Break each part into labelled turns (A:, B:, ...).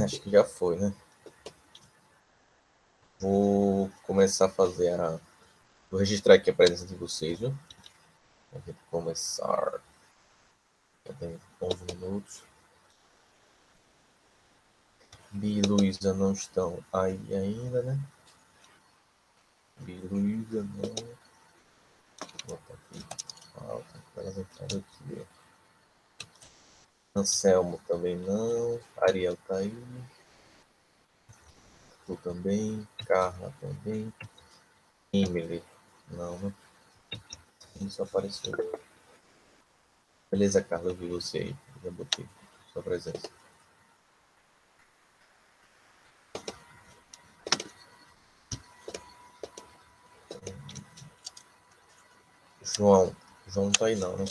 A: Acho que já foi, né? Vou começar a fazer a... Vou registrar aqui a presença de vocês, viu? A gente começar. Já tem 11 minutos. Bi e Luísa não estão aí ainda, né? Bi e Luísa não. Vou botar aqui. Falta para elas entrarem aqui. Anselmo também não. Ariel tá aí. Tu também. Carla também. Emily. Não, né? Isso apareceu. Beleza, Carla, eu vi você aí. Já botei sua presença. João. João não tá aí não, né?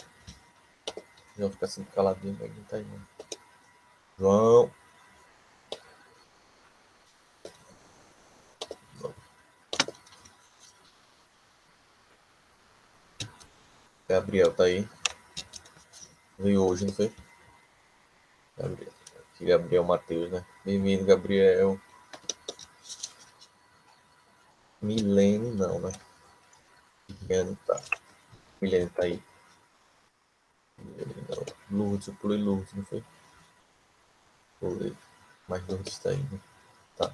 A: João fica assim caladinho, mas não tá aí não. João. Não. Gabriel tá aí. Veio hoje, não foi? Gabriel. Aqui, Gabriel Matheus, né? Bem-vindo, Gabriel. Milene, não, né? Milene tá. Milene tá aí. Milene, não. Lourdes, eu pulei Lourdes, não foi? Pulei. Mas Lourdes tá aí, né? Tá.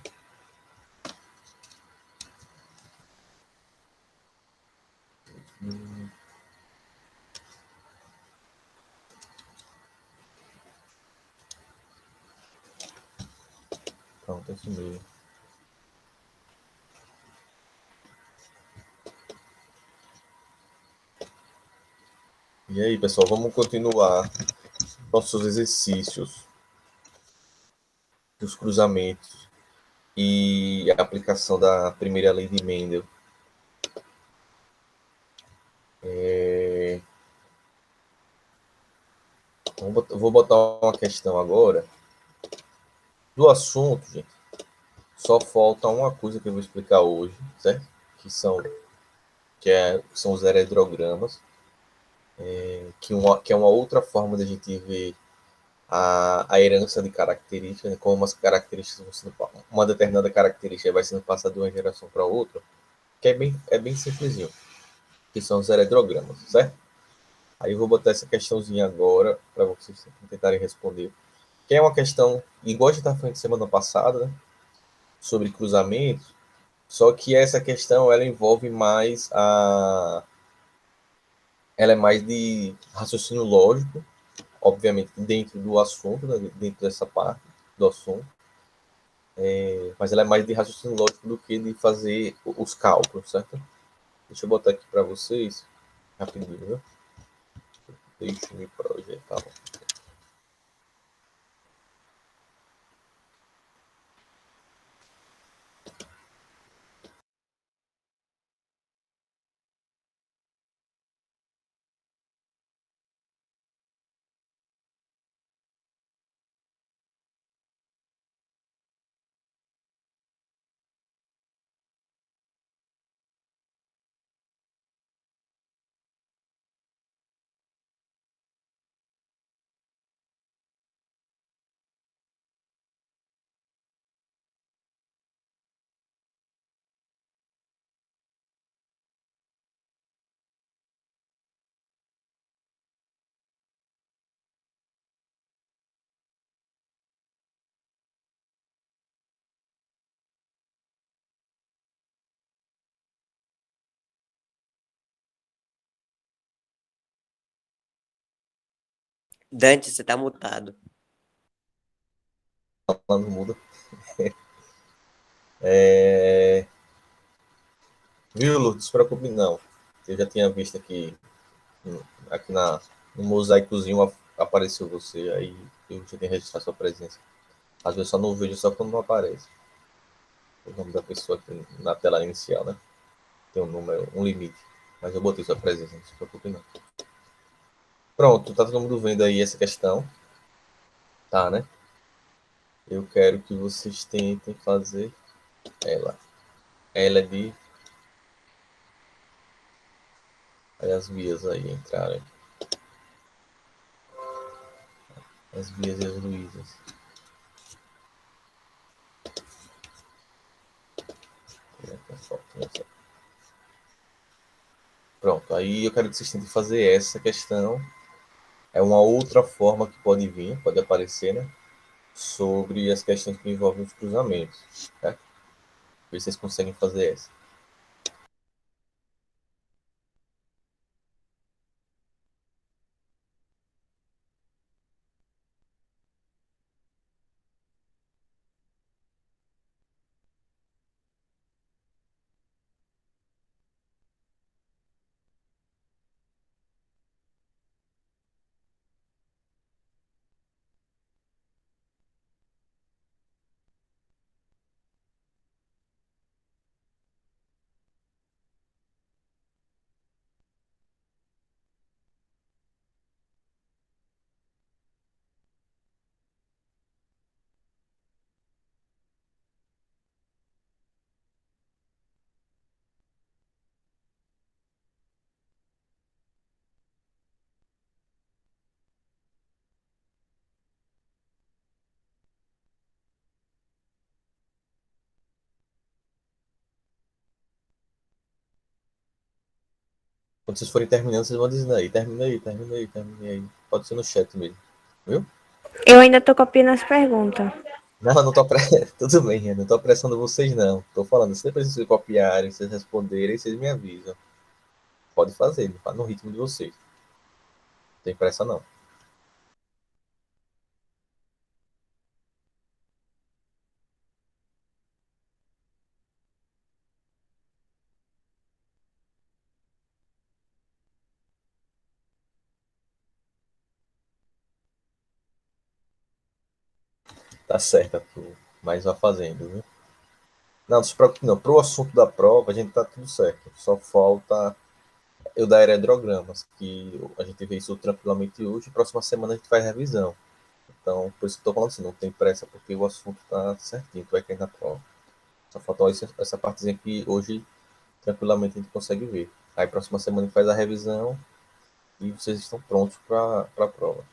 A: Pronto, é isso mesmo. E aí, pessoal, vamos continuar nossos exercícios dos cruzamentos e a aplicação da primeira lei de Mendel. Vou botar uma questão agora do assunto, gente. Só falta uma coisa que eu vou explicar hoje, certo? Que são os aerodrogramas, que é uma outra forma de a gente ver a herança de características, né? Como as características vão sendo, uma determinada característica vai sendo passada de uma geração para outra, que é bem simplesinho, que são os aerodrogramas, certo? Aí eu vou botar essa questãozinha agora para vocês tentarem responder. Que é uma questão, igual a gente estava falando semana passada, né? Sobre cruzamentos, só que essa questão ela envolve mais ela é mais de raciocínio lógico, obviamente dentro do assunto, né? Dentro dessa parte do assunto, mas ela é mais de raciocínio lógico do que de fazer os cálculos, certo? Deixa eu botar aqui para vocês rapidinho, viu? Deixa eu me projetar.
B: Dante, você tá mutado.
A: Falando muda. É... Viu, Lu? Não se preocupe, não. Eu já tinha visto aqui no mosaicozinho apareceu você, aí eu já tenho registrado sua presença. Às vezes só não vejo só quando não aparece o nome da pessoa aqui na tela inicial, né? Tem um número, um limite. Mas eu botei sua presença, não se preocupe, não. Pronto, tá todo mundo vendo aí essa questão, tá, né? Eu quero que vocês tentem fazer ela. Ela é de. Aí as vias aí entrarem. As vias e as Luísas. Pronto, aí eu quero que vocês tentem fazer essa questão. É uma outra forma que pode vir, pode aparecer, né? Sobre as questões que envolvem os cruzamentos, tá? Ver se vocês conseguem fazer essa. Quando vocês forem terminando, vocês vão dizendo aí, terminei, terminei, terminei. Pode ser no chat mesmo, viu?
B: Eu ainda tô copiando as perguntas.
A: Não, não tô tudo bem, eu não tô apressando vocês, não. Tô falando, se depois vocês copiarem, vocês responderem, vocês me avisam. Pode fazer, no ritmo de vocês. Não tem pressa, não. Tá certo, Arthur. Mas vá fazendo, viu? Não, não se preocupe, não. Pro assunto da prova, a gente tá tudo certo. Só falta eu dar aerodramas, que a gente vê isso tranquilamente hoje. Próxima semana a gente faz revisão. Então, por isso que eu tô falando assim, não tem pressa, porque o assunto tá certinho, tu vai cair na prova. Só faltou essa partezinha que hoje tranquilamente a gente consegue ver. Aí, próxima semana a gente faz a revisão e vocês estão prontos para a prova.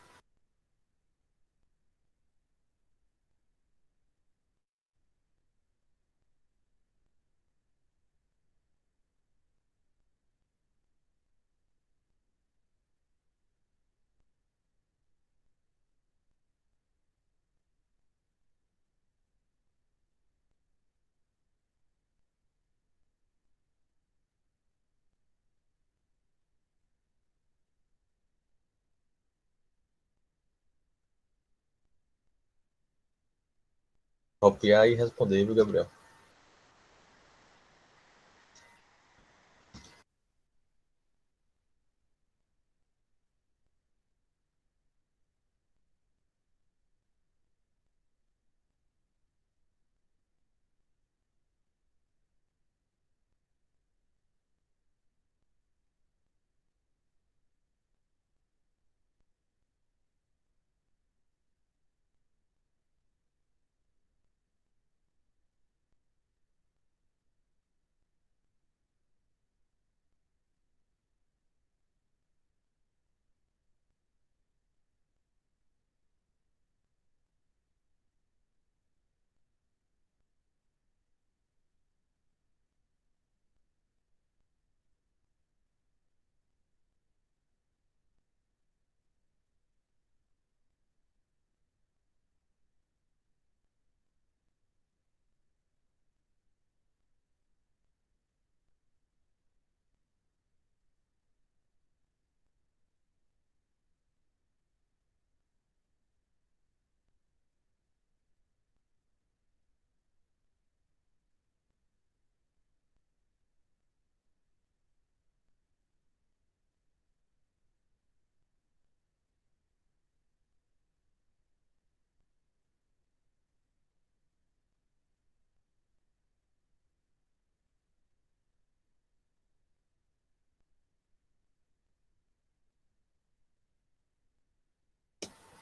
A: Copiar e responder, viu, Gabriel?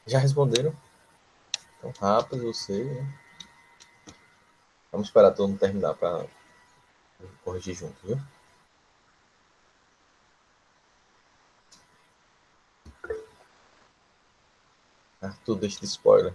A: Já responderam? Então, rápido, você. Né? Vamos esperar todo mundo terminar para corrigir junto, viu? Arthur, deixa de spoiler.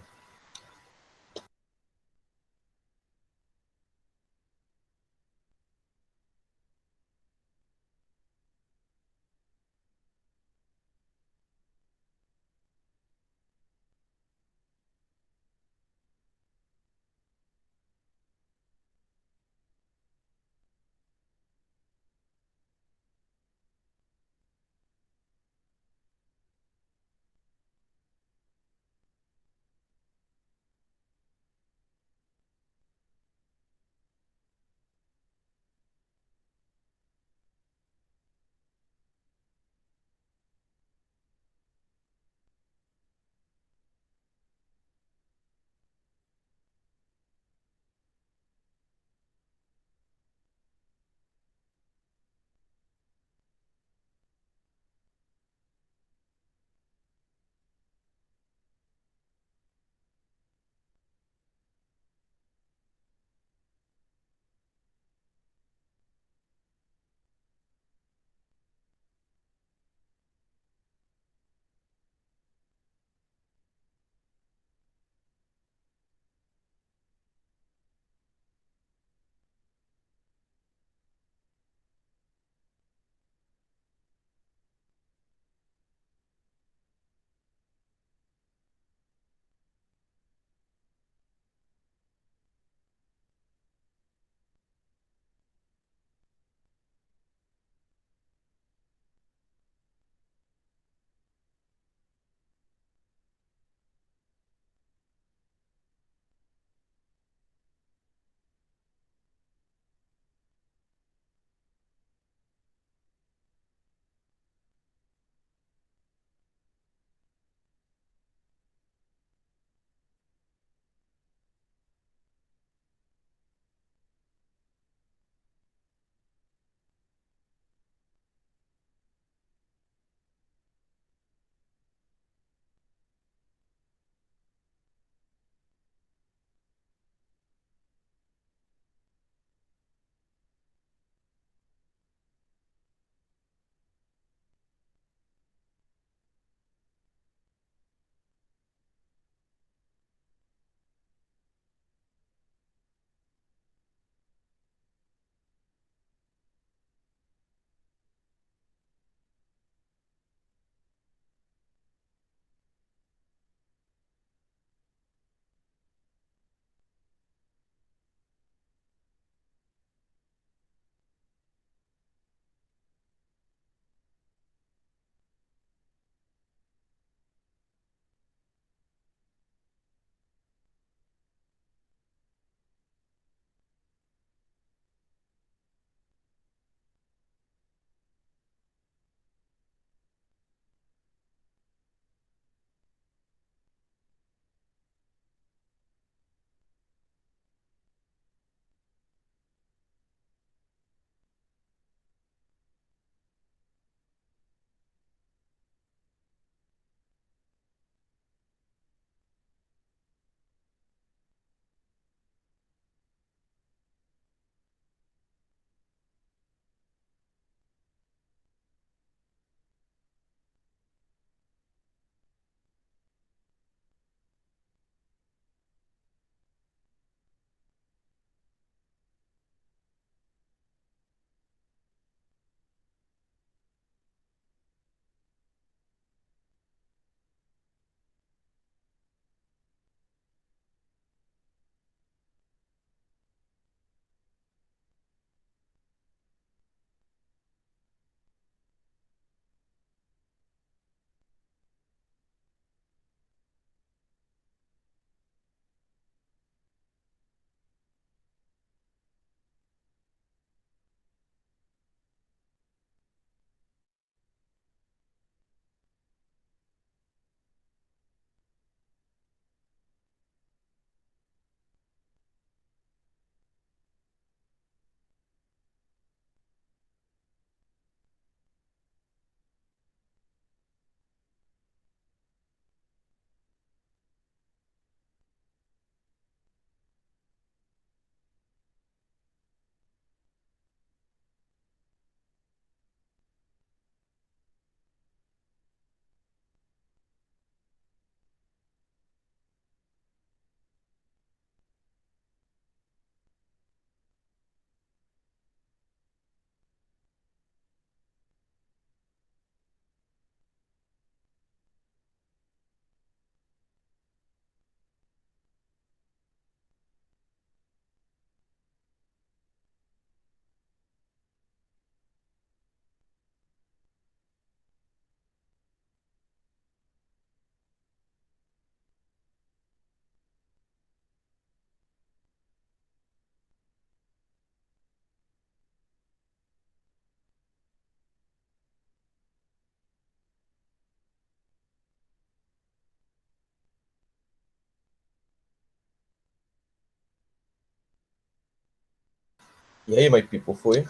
A: E aí, my people, foi?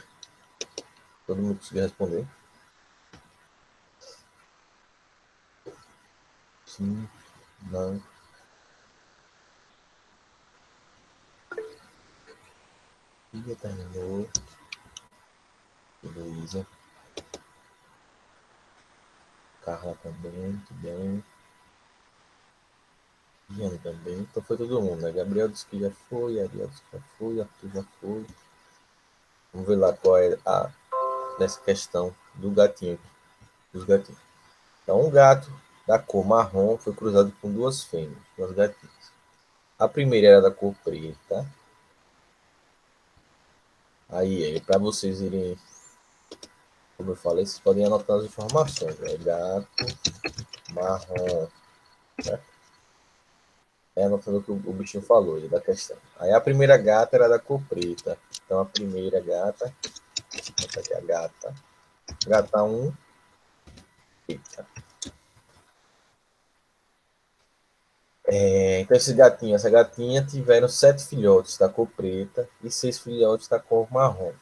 A: Todo mundo conseguiu responder? Sim, não. Ih, terminou. Luísa. Carla também, muito bem. Ian também. Então foi todo mundo, né? Gabriel disse que já foi, Ariel disse que já foi, Arthur já foi. Vamos ver lá qual é a nessa questão do gatinho. Dos gatinhos. Então, um gato da cor marrom foi cruzado com duas fêmeas, duas gatinhas. A primeira era da cor preta. Aí para vocês irem, como eu falei, vocês podem anotar as informações. Né? Gato marrom. Né? É anotando o que o bichinho falou da questão. Aí a primeira gata era da cor preta. Então a primeira gata, essa aqui é a gata. Gata 1, preta. Então essa gatinha tiveram 7 filhotes da cor preta e 6 filhotes da cor marrom.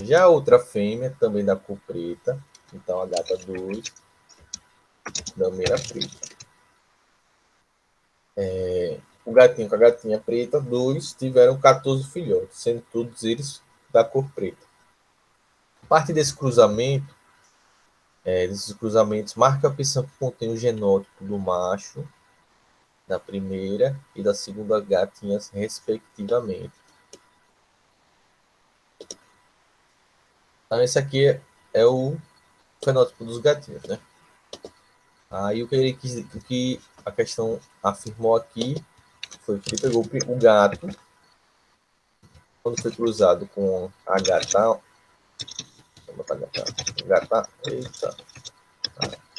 A: Já a outra fêmea, também da cor preta, então a gata 2, também era preta. O gatinho com a gatinha preta, 2, tiveram 14 filhotes, sendo todos eles da cor preta. A partir desse cruzamento, desses cruzamentos, marca a opção que contém o genótipo do macho, da primeira e da segunda gatinhas, respectivamente. Então, esse aqui é o fenótipo dos gatinhos, né? Aí o que a questão afirmou aqui foi que ele pegou o gato, quando foi cruzado com a gata. Vou botar gata. Eita,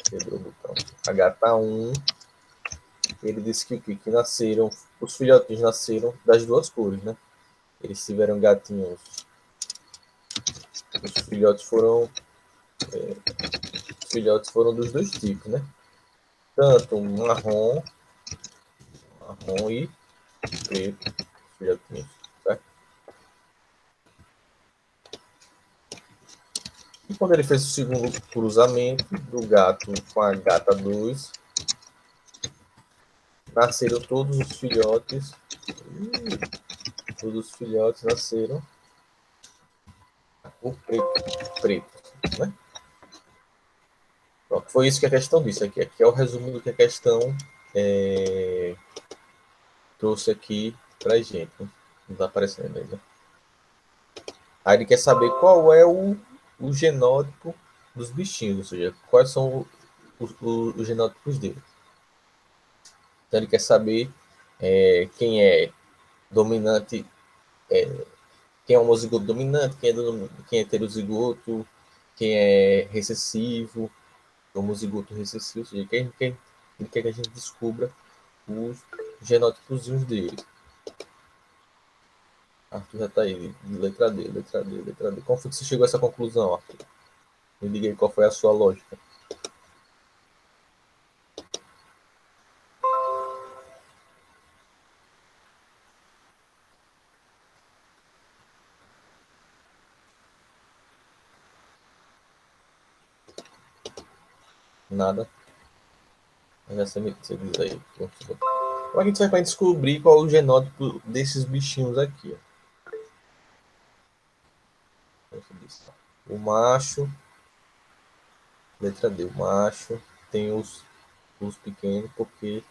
A: quebrou o botão. A gata 1, ele disse que nasceram, os filhotinhos nasceram das duas cores, né? Eles tiveram gatinhos. Os filhotes foram dos dois tipos, né? Tanto marrom e preto, filhotinhos, certo? E quando ele fez o segundo cruzamento do gato com a gata 2, nasceram todos os filhotes. Todos os filhotes nasceram o preto, né? Pronto, foi isso que a questão disse aqui. Aqui é o resumo do que a questão trouxe aqui pra gente. Né? Não está aparecendo aí, né? Aí ele quer saber qual é o genótipo dos bichinhos, ou seja, quais são os genótipos dele. Então ele quer saber quem é dominante, quem é homozigoto dominante, quem é heterozigoto, quem é recessivo, homozigoto recessivo, ou seja, ele quer que a gente descubra os genótipos dele. Arthur já tá aí, letra D, letra D, letra D. Como foi que você chegou a essa conclusão, Arthur? Me diga aí qual foi a sua lógica. Nada. Já você diz aí. Como a gente vai para descobrir qual é o genótipo desses bichinhos aqui? O macho, letra D, o macho tem os pequenos porque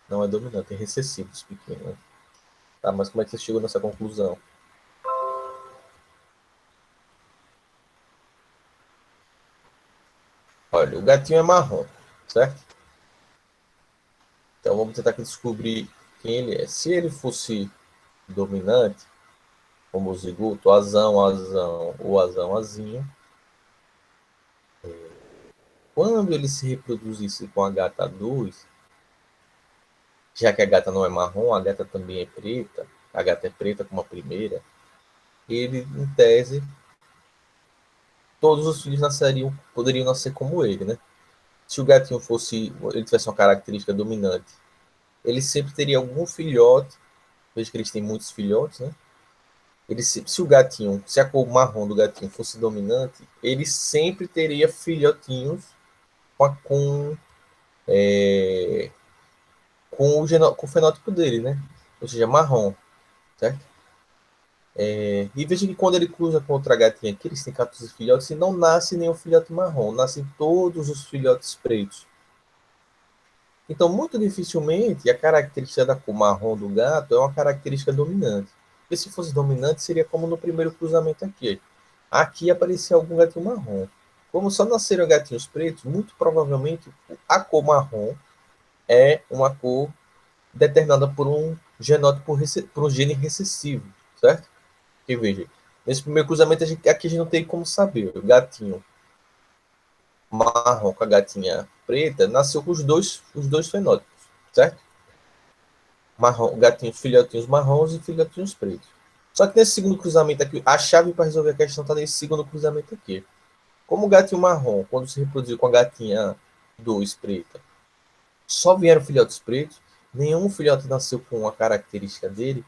A: não é dominante, é recessivo os pequenos. Né? Tá, mas como é que você chegou nessa conclusão? Olha, o gatinho é marrom, certo? Então vamos tentar aqui descobrir quem ele é. Se ele fosse dominante, como o zigoto, azão, azão ou azão, azinho, quando ele se reproduzisse com a gata 2, já que a gata não é marrom, a gata também é preta, a gata é preta como a primeira, ele, em tese, todos os filhos poderiam nascer como ele, né? Se o gatinho ele tivesse uma característica dominante, ele sempre teria algum filhote, veja que eles têm muitos filhotes, né? se o gatinho, se a cor marrom do gatinho fosse dominante, ele sempre teria filhotinhos com, com o fenótipo dele, né? Ou seja, marrom, certo? E veja que quando ele cruza com outra gatinha aqui, eles têm 14 filhotes e não nasce nenhum filhote marrom, nascem todos os filhotes pretos. Então, muito dificilmente, a característica da cor marrom do gato é uma característica dominante. Porque se fosse dominante, seria como no primeiro cruzamento aqui. Aqui aparecia algum gatinho marrom. Como só nasceram gatinhos pretos, muito provavelmente a cor marrom é uma cor determinada por um genótipo, por um gene recessivo, certo? Porque veja, nesse primeiro cruzamento aqui a gente não tem como saber. O gatinho marrom com a gatinha preta nasceu com os dois fenótipos, certo? Marrom, gatinhos, filhotinhos marrons e filhotinhos pretos. Só que nesse segundo cruzamento aqui, a chave para resolver a questão está nesse segundo cruzamento aqui. Como o gatinho marrom, quando se reproduziu com a gatinha 2 preta, só vieram filhotes pretos, nenhum filhote nasceu com a característica dele,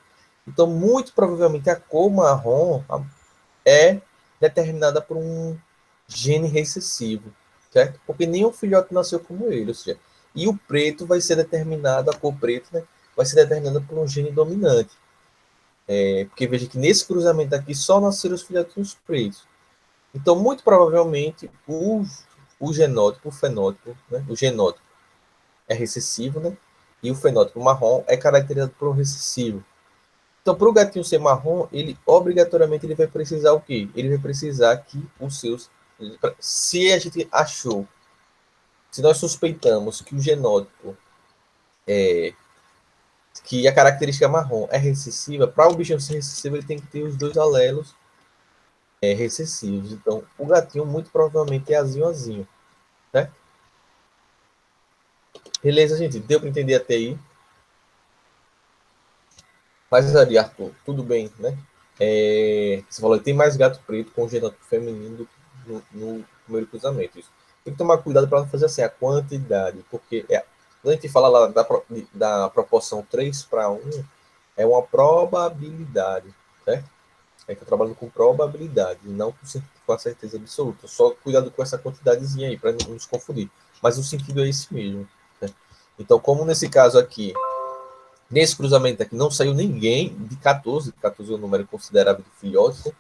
A: então muito provavelmente a cor marrom é determinada por um gene recessivo, certo? Porque nenhum filhote nasceu como ele, ou seja, e o preto vai ser determinado, a cor preta, né, vai ser determinada por um gene dominante. Porque veja que nesse cruzamento aqui só nasceram os filhotinhos pretos. Então, muito provavelmente, o genótipo, o fenótipo, né, o genótipo é recessivo, né, e o fenótipo marrom é caracterizado por um recessivo. Então, para o gatinho ser marrom, ele obrigatoriamente ele vai precisar o quê? Ele vai precisar que os seus... Se a gente achou, se nós suspeitamos que o genótipo que a característica marrom é recessiva, para o bichinho ser recessivo, ele tem que ter os dois alelos recessivos. Então, o gatinho muito provavelmente é azinho, né? Beleza, gente? Deu para entender até aí? Mas ali, Arthur, tudo bem, né? Você falou que tem mais gato preto com genótipo feminino no primeiro cruzamento. Isso. Tem que tomar cuidado para não fazer assim a quantidade, porque quando a gente fala lá da proporção 3:1, é uma probabilidade, certo? A gente está trabalhando com probabilidade, não com a certeza absoluta. Só cuidado com essa quantidadezinha aí, para não nos confundir. Mas o sentido é esse mesmo. Né? Então, como nesse caso aqui, nesse cruzamento aqui, não saiu ninguém de 14 é um número considerável de filhotes, né?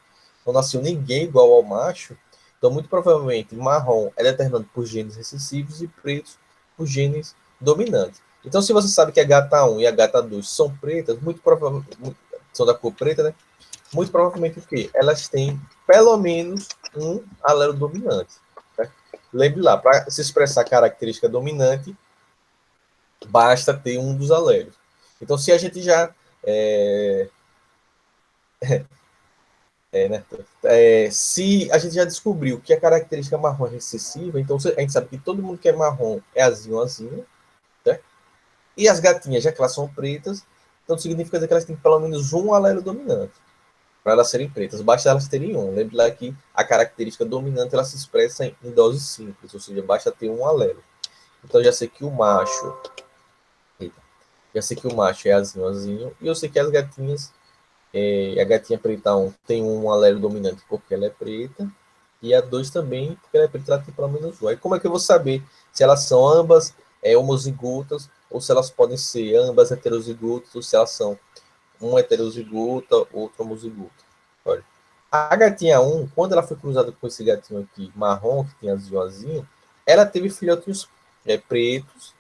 A: Não nasceu ninguém igual ao macho, então muito provavelmente marrom é determinado por genes recessivos e pretos por genes dominantes. Então, se você sabe que a gata 1 e a gata 2 são pretas, muito provavelmente são da cor preta, né? Muito provavelmente o quê? Elas têm pelo menos um alelo dominante. Né? Lembre lá, para se expressar característica dominante, basta ter um dos alelos. Então, se a gente já né? Se a gente já descobriu que a característica marrom é recessiva, então a gente sabe que todo mundo que é marrom é azinho, né? E as gatinhas, já que elas são pretas, então significa que elas têm pelo menos um alelo dominante para elas serem pretas. Basta elas terem um. Lembre lá que a característica dominante ela se expressa em doses simples, ou seja, basta ter um alelo. Então já sei que o macho, já sei que o macho é azinho, e eu sei que as gatinhas a gatinha preta 1 tem um alelo dominante porque ela é preta, e a 2 também, porque ela é preta, ela tem pelo menos um. Aí como é que eu vou saber se elas são ambas homozigotas, ou se elas podem ser ambas heterozigotas, ou se elas são uma heterozigota, outra homozigota? Olha, a gatinha 1, quando ela foi cruzada com esse gatinho aqui, marrom, que tem azinho, ela teve filhotinhos pretos,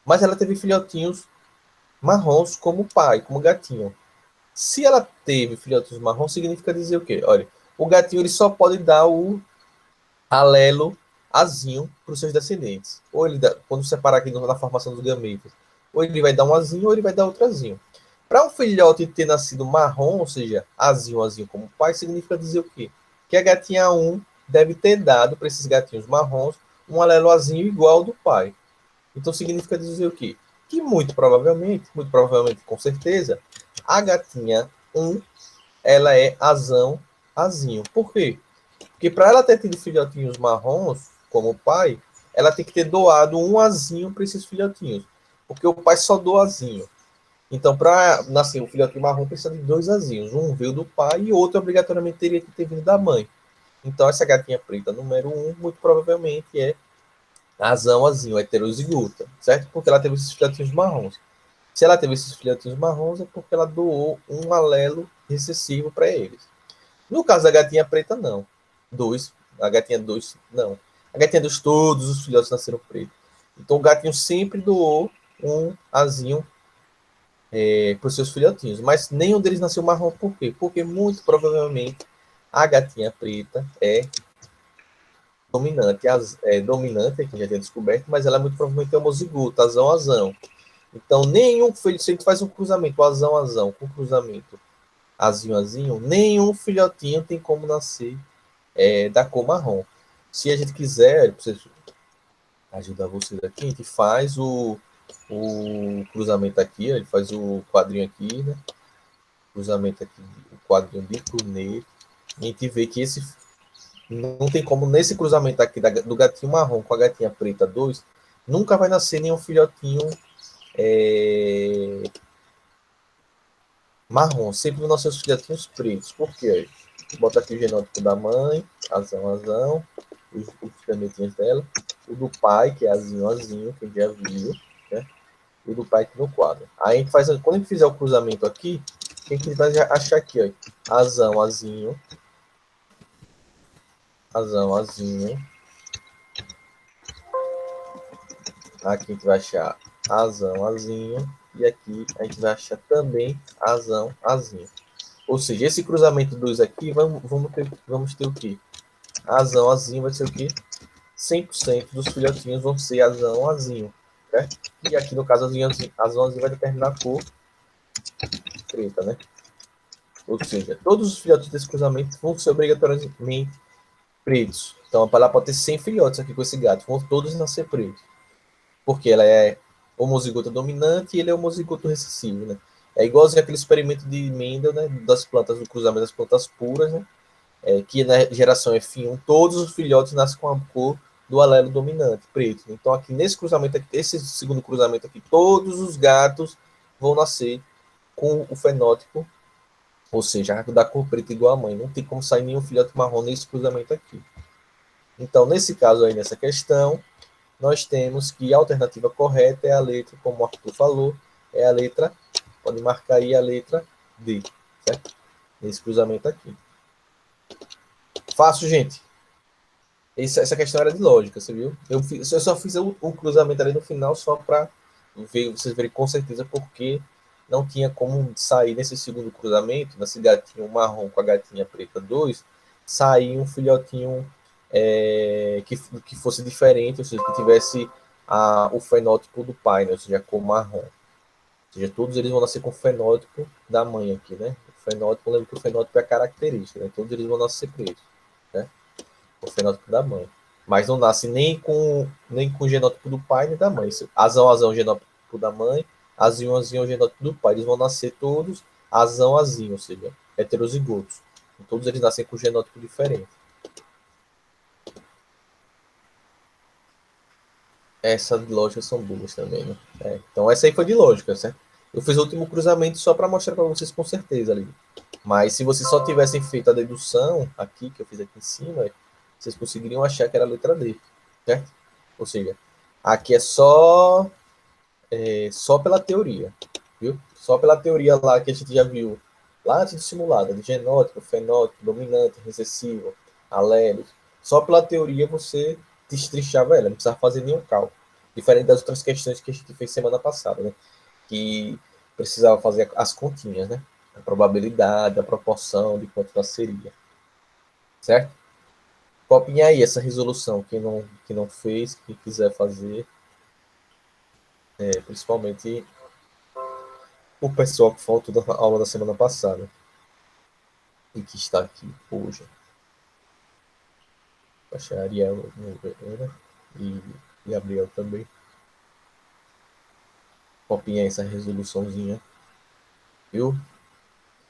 A: mas ela teve filhotinhos marrons como pai, como gatinho. Se ela teve filhotes marrom, significa dizer o quê? Olha, o gatinho ele só pode dar o alelo azinho para os seus descendentes. Ou ele dá, quando separar aqui na formação dos gametas, ou ele vai dar um azinho, ou ele vai dar outro azinho. Para um filhote ter nascido marrom, ou seja, azinho como pai, significa dizer o quê? Que a gatinha 1 deve ter dado para esses gatinhos marrons um alelo azinho igual ao do pai. Então significa dizer o quê? Que muito provavelmente, com certeza, a gatinha 1 ela é azinho. Por quê? Porque para ela ter tido filhotinhos marrons, como o pai, ela tem que ter doado um azinho para esses filhotinhos. Porque o pai só doa azinho. Então, para nascer o filhote marrom, precisa de dois azinhos. Um veio do pai e outro obrigatoriamente teria que ter vindo da mãe. Então, essa gatinha preta número 1, muito provavelmente é azão, azinho, heterozigota, certo? Porque ela teve esses filhotinhos marrons. Se ela teve esses filhotinhos marrons, é porque ela doou um alelo recessivo para eles. No caso da gatinha preta, não. Dois. A gatinha 2, não. A gatinha dos todos os filhotes nasceram pretos. Então, o gatinho sempre doou um azinho para os seus filhotinhos. Mas nenhum deles nasceu marrom. Por quê? Porque muito provavelmente a gatinha preta é dominante. Dominante, que a gente já tinha descoberto, mas ela é muito provavelmente homozigota, azão, azão. Então, nenhum filho, se a gente faz um cruzamento, azão, azão, com cruzamento, azinho, azinho, nenhum filhotinho tem como nascer da cor marrom. Se a gente quiser, preciso ajudar vocês aqui, a gente faz o cruzamento aqui, ó, ele faz o quadrinho aqui, né? Cruzamento aqui, o quadrinho de turnê. A gente vê que esse não tem como, nesse cruzamento aqui do gatinho marrom com a gatinha preta 2, nunca vai nascer nenhum filhotinho marrom, sempre vão nascer os filhotinhos pretos. Por quê? Bota aqui o genótipo da mãe, azão, azão, os filhotinhos dela, o do pai, que é azinho, azinho, que a gente já viu, né? E o do pai aqui no quadro. Aí a gente faz, quando a gente fizer o cruzamento aqui, o que a gente vai achar aqui, ó? Azão, azinho, azão, azinho. Aqui a gente vai achar azão, azinho. E aqui a gente vai achar também azão, azinho. Ou seja, esse cruzamento dos aqui, vamos ter o quê? Azão, azinho vai ser o quê? 100% dos filhotinhos vão ser azão, azinho. Certo? E aqui no caso, azão, azinho vai determinar a cor preta, né? Ou seja, todos os filhotes desse cruzamento vão ser obrigatoriamente pretos. Então, ela pode ter 100 filhotes aqui com esse gato. Vão todos nascer pretos. Porque ela é homozigota dominante e ele é homozigoto recessivo, né? É igualzinho aquele experimento de Mendel, né? Das plantas, do cruzamento das plantas puras, né? Que na geração F1, todos os filhotes nascem com a cor do alelo dominante, preto. Então, aqui nesse cruzamento, esse segundo cruzamento aqui, todos os gatos vão nascer com o fenótipo, ou seja, da cor preta igual a mãe. Não tem como sair nenhum filhote marrom nesse cruzamento aqui. Então, nesse caso aí, nessa questão, nós temos que a alternativa correta é a letra, como o Arthur falou, é a letra, pode marcar aí a letra D, certo? Nesse cruzamento aqui. Fácil, gente. Essa questão era de lógica, você viu? Eu só fiz o cruzamento ali no final só para vocês verem com certeza porque não tinha como sair nesse segundo cruzamento, nesse gatinho marrom com a gatinha preta 2, sair um filhotinho que fosse diferente, ou seja, que tivesse o fenótipo do pai, né? Ou seja, a cor marrom. Ou seja, todos eles vão nascer com o fenótipo da mãe aqui, né? O fenótipo, lembra que o fenótipo é a característica, né? Todos eles vão nascer pretos, né? O fenótipo da mãe. Mas não nasce nem com o genótipo do pai nem da mãe. Azão, azão, o genótipo da mãe. Azinho, azinho, o genótipo do pai. Eles vão nascer todos azão, azinho, ou seja, heterozigotos. Todos eles nascem com genótipo diferente. Essa de lógica são duas também, né? Então essa aí foi de lógica, certo? Eu fiz o último cruzamento só para mostrar para vocês com certeza ali. Mas se vocês só tivessem feito a dedução aqui, que eu fiz aqui em cima, vocês conseguiriam achar que era a letra D, certo? Ou seja, aqui é só pela teoria, viu? Só pela teoria lá que a gente já viu, lá antes de simulada, de genótipo, fenótipo, dominante, recessivo, alélico. Só pela teoria você destrinchava ela, não precisava fazer nenhum cálculo. Diferente das outras questões que a gente fez semana passada, né? Que precisava fazer as continhas, né? A probabilidade, a proporção de quanto nasceria. Certo? Copiem aí essa resolução, quem não fez, quem quiser fazer, principalmente o pessoal que faltou da aula da semana passada e que está aqui hoje. Achei Ariel né? e Gabriel também. Copiem essa resoluçãozinha, viu?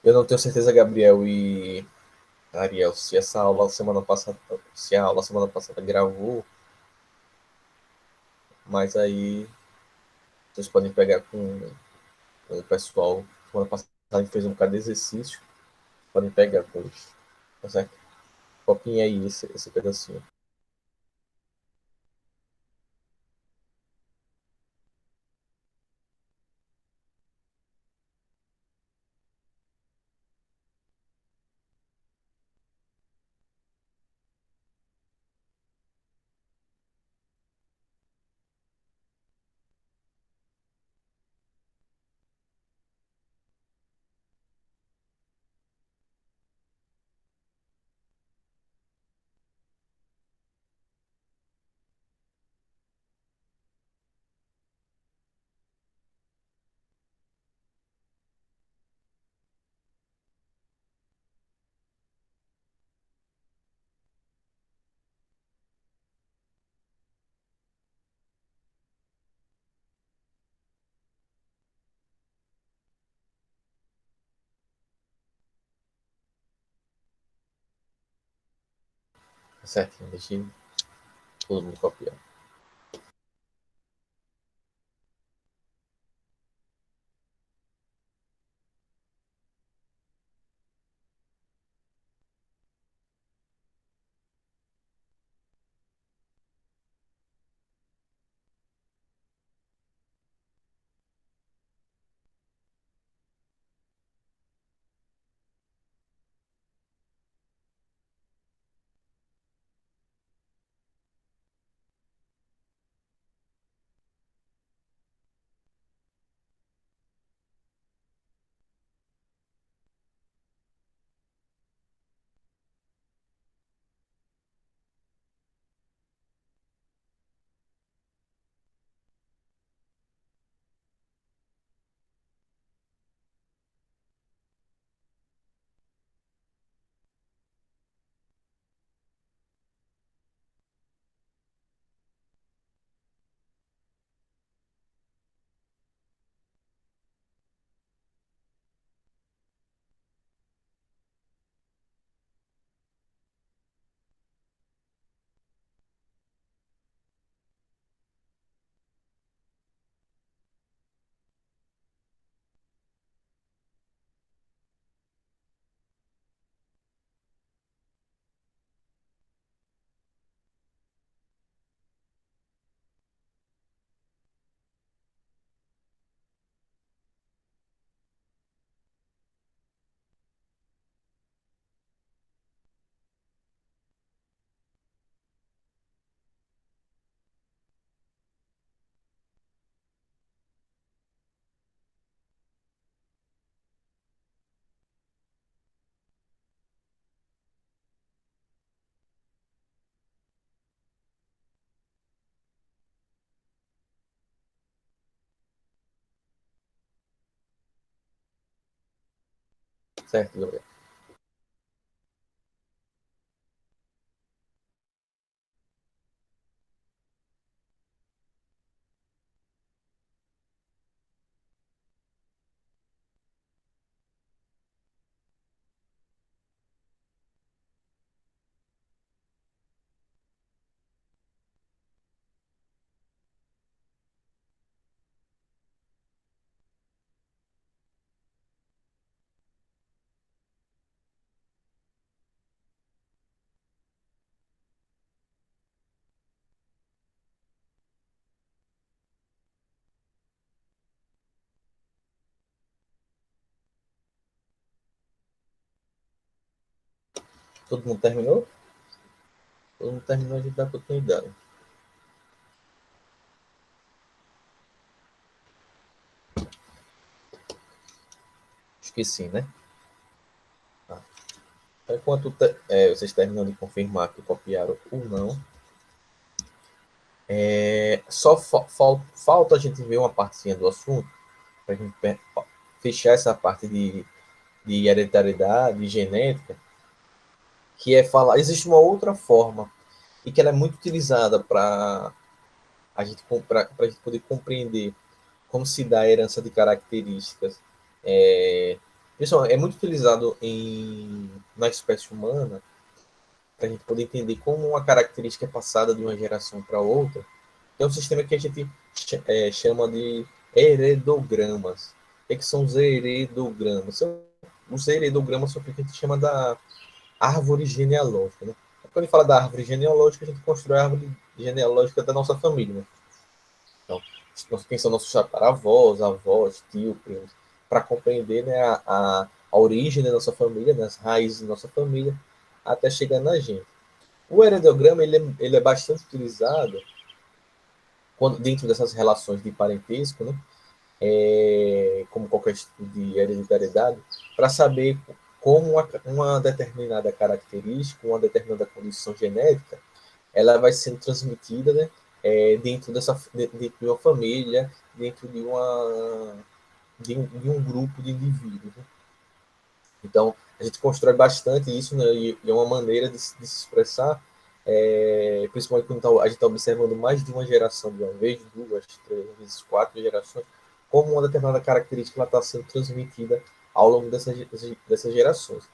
A: Eu não tenho certeza, Gabriel e Ariel, se essa aula semana passada, se a aula semana passada gravou, mas aí vocês podem pegar com O pessoal, semana passada, a gente fez um bocado de exercício. Podem pegar com isso. Tá certo? Copinha aí esse pedacinho. Tá certinho. Deixa todo mundo copiar. Certo, Gabriel? Todo mundo terminou? Todo mundo terminou, a gente dá continuidade. Esqueci, né? Tá. Enquanto vocês terminam de confirmar que copiaram ou não, só falta a gente ver uma partezinha do assunto para a gente fechar essa parte de hereditariedade, de genética, que é falar. Existe uma outra forma e que ela é muito utilizada para a gente poder compreender como se dá a herança de características. Pessoal, é muito utilizado na espécie humana para a gente poder entender como uma característica é passada de uma geração para outra. É um sistema que a gente chama de heredogramas. que são os heredogramas? Os heredogramas são o que a gente chama da árvore genealógica, né? Quando a gente fala da árvore genealógica, a gente constrói a árvore genealógica da nossa família, né? Então, quem são nossos tataravós, avós, tio, primos, para compreender, né, a origem da nossa família, né, as raízes da nossa família, até chegar na gente. O heredograma ele é bastante utilizado dentro dessas relações de parentesco, né, como qualquer tipo de hereditariedade, para saber como uma determinada característica, uma determinada condição genética, ela vai sendo transmitida, né, dentro de uma família, dentro de um grupo de indivíduos. Né? Então, a gente constrói bastante isso, né, e é uma maneira de se expressar, principalmente quando a gente está observando mais de uma geração de uma vez, duas, três, às vezes quatro gerações, como uma determinada característica está sendo transmitida ao longo dessas gerações.